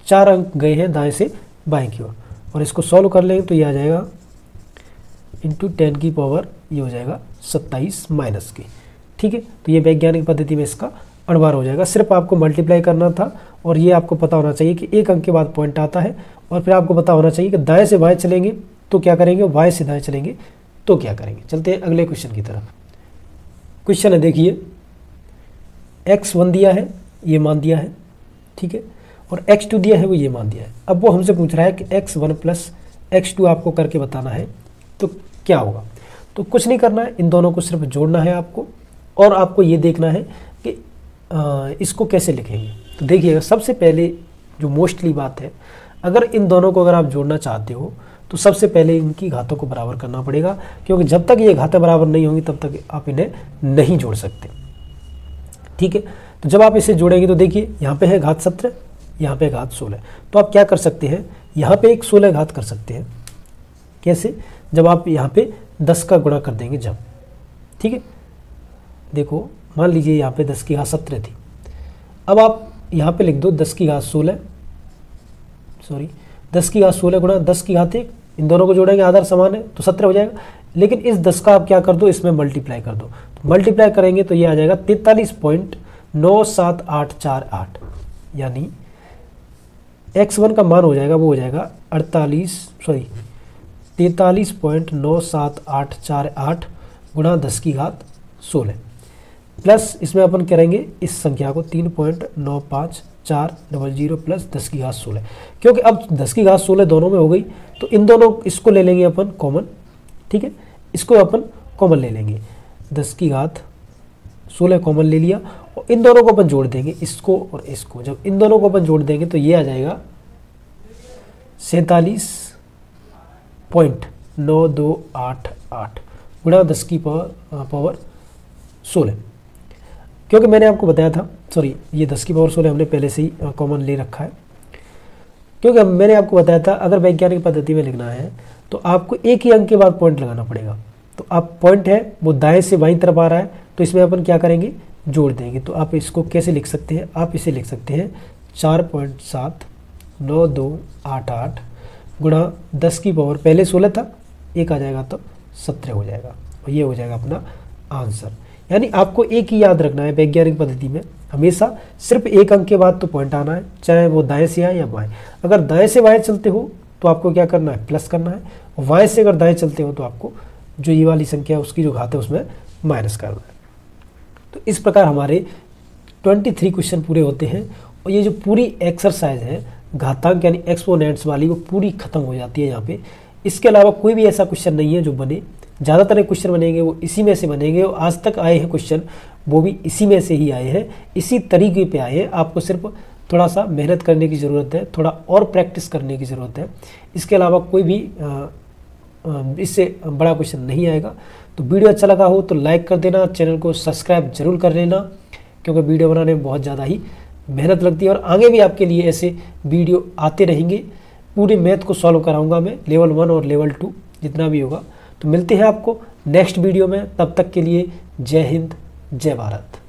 4 अंक गए हैं दाएं से बाएं की ओर, और इसको सॉल्व कर लेंगे तो ये आ जाएगा इंटू 10 की पावर ये हो जाएगा 27 माइनस की, ठीक है। तो ये वैज्ञानिक पद्धति में इसका अणुभार हो जाएगा। सिर्फ आपको मल्टीप्लाई करना था और ये आपको पता होना चाहिए कि एक अंक के बाद पॉइंट आता है, और फिर आपको पता होना चाहिए कि दाएं से बाएं चलेंगे तो क्या करेंगे, बाएं से दाएं चलेंगे तो क्या करेंगे। चलते हैं अगले क्वेश्चन की तरफ। क्वेश्चन है देखिए, x1 दिया है, ये मान दिया है, ठीक है, और x2 दिया है, वो ये मान दिया है। अब वो हमसे पूछ रहा है कि x1 प्लस x2 आपको करके बताना है तो क्या होगा। तो कुछ नहीं करना है, इन दोनों को सिर्फ जोड़ना है आपको, और आपको ये देखना है कि इसको कैसे लिखेंगे। तो देखिएगा, सबसे पहले जो मोस्टली बात है, अगर इन दोनों को अगर आप जोड़ना चाहते हो तो सबसे पहले इनकी घातों को बराबर करना पड़ेगा, क्योंकि जब तक ये घातें बराबर नहीं होंगी तब तक आप इन्हें नहीं जोड़ सकते, ठीक है। तो जब आप इसे जोड़ेंगे तो देखिए, यहाँ पे है घात 17, यहाँ पे घात 16। तो आप क्या कर सकते हैं, यहाँ पे एक 16 घात कर सकते हैं। कैसे, जब आप यहाँ पे 10 का गुणा कर देंगे जब, ठीक है। देखो, मान लीजिए यहाँ पे 10 की घात 17 थी, अब आप यहाँ पे लिख दो 10 की घात 16, सॉरी 10 की घात 16 गुणा 10 की घात 1, इन दोनों को जोड़ेंगे, आधार समान है तो 17 हो जाएगा। लेकिन इस 10 का आप क्या कर दो, इसमें मल्टीप्लाई कर दो। तो मल्टीप्लाई करेंगे तो ये आ जाएगा 43.97848, यानी x1 का मान हो जाएगा, वो हो जाएगा 43.97848 गुणा 10 की घात 16, प्लस इसमें अपन करेंगे इस संख्या को 3.95400 प्लस 10 की घात 16, क्योंकि अब 10 की घात 16 दोनों में हो गई तो इन दोनों इसको ले लेंगे अपन कॉमन, ठीक है, इसको अपन कॉमन ले लेंगे, 10 की घात 16 कॉमन ले लिया, और इन दोनों को अपन जोड़ देंगे, इसको और इसको। जब इन दोनों को अपन जोड़ देंगे तो ये आ जाएगा 47.9288 गुणा 10 की पावर 16, क्योंकि मैंने आपको बताया था, सॉरी ये 10 की पावर 16 हमने पहले से ही कॉमन ले रखा है, क्योंकि मैंने आपको बताया था अगर वैज्ञानिक पद्धति में लिखना है तो आपको एक ही अंक के बाद पॉइंट लगाना पड़ेगा। तो आप पॉइंट है वो दाएं से बाईं तरफ आ रहा है, तो इसमें अपन क्या करेंगे, जोड़ देंगे। तो आप इसको कैसे लिख सकते हैं, आप इसे लिख सकते हैं 4.79288 गुणा 10 की पावर, पहले 16 था, एक आ जाएगा तो 17 हो जाएगा, और ये हो जाएगा अपना आंसर। यानी आपको एक ही याद रखना है, वैज्ञानिक पद्धति में हमेशा सिर्फ एक अंक के बाद तो पॉइंट आना है, चाहे वो दाएं से आए या बाएं। अगर दाएं से बाएं चलते हो तो आपको क्या करना है, प्लस करना है, और बाएं से अगर दाएं चलते हो तो आपको जो ये वाली संख्या है उसकी जो घात है उसमें माइनस करना है। तो इस प्रकार हमारे 23 क्वेश्चन पूरे होते हैं, और ये जो पूरी एक्सरसाइज है घातांक यानी एक्सपोनेंट्स वाली, वो पूरी खत्म हो जाती है यहाँ पे। इसके अलावा कोई भी ऐसा क्वेश्चन नहीं है जो बने, ज़्यादातर क्वेश्चन बनेंगे वो इसी में से बनेंगे, और आज तक आए हैं क्वेश्चन वो भी इसी में से ही आए हैं, इसी तरीके पे आए हैं। आपको सिर्फ थोड़ा सा मेहनत करने की ज़रूरत है, थोड़ा और प्रैक्टिस करने की ज़रूरत है। इसके अलावा कोई भी इससे बड़ा क्वेश्चन नहीं आएगा। तो वीडियो अच्छा लगा हो तो लाइक कर देना, चैनल को सब्सक्राइब जरूर कर लेना, क्योंकि वीडियो बनाने में बहुत ज़्यादा ही मेहनत लगती है, और आगे भी आपके लिए ऐसे वीडियो आते रहेंगे। पूरे मैथ को सॉल्व कराऊंगा मैं, लेवल 1 और लेवल 2 जितना भी होगा। तो मिलते हैं आपको नेक्स्ट वीडियो में, तब तक के लिए जय हिंद, जय भारत।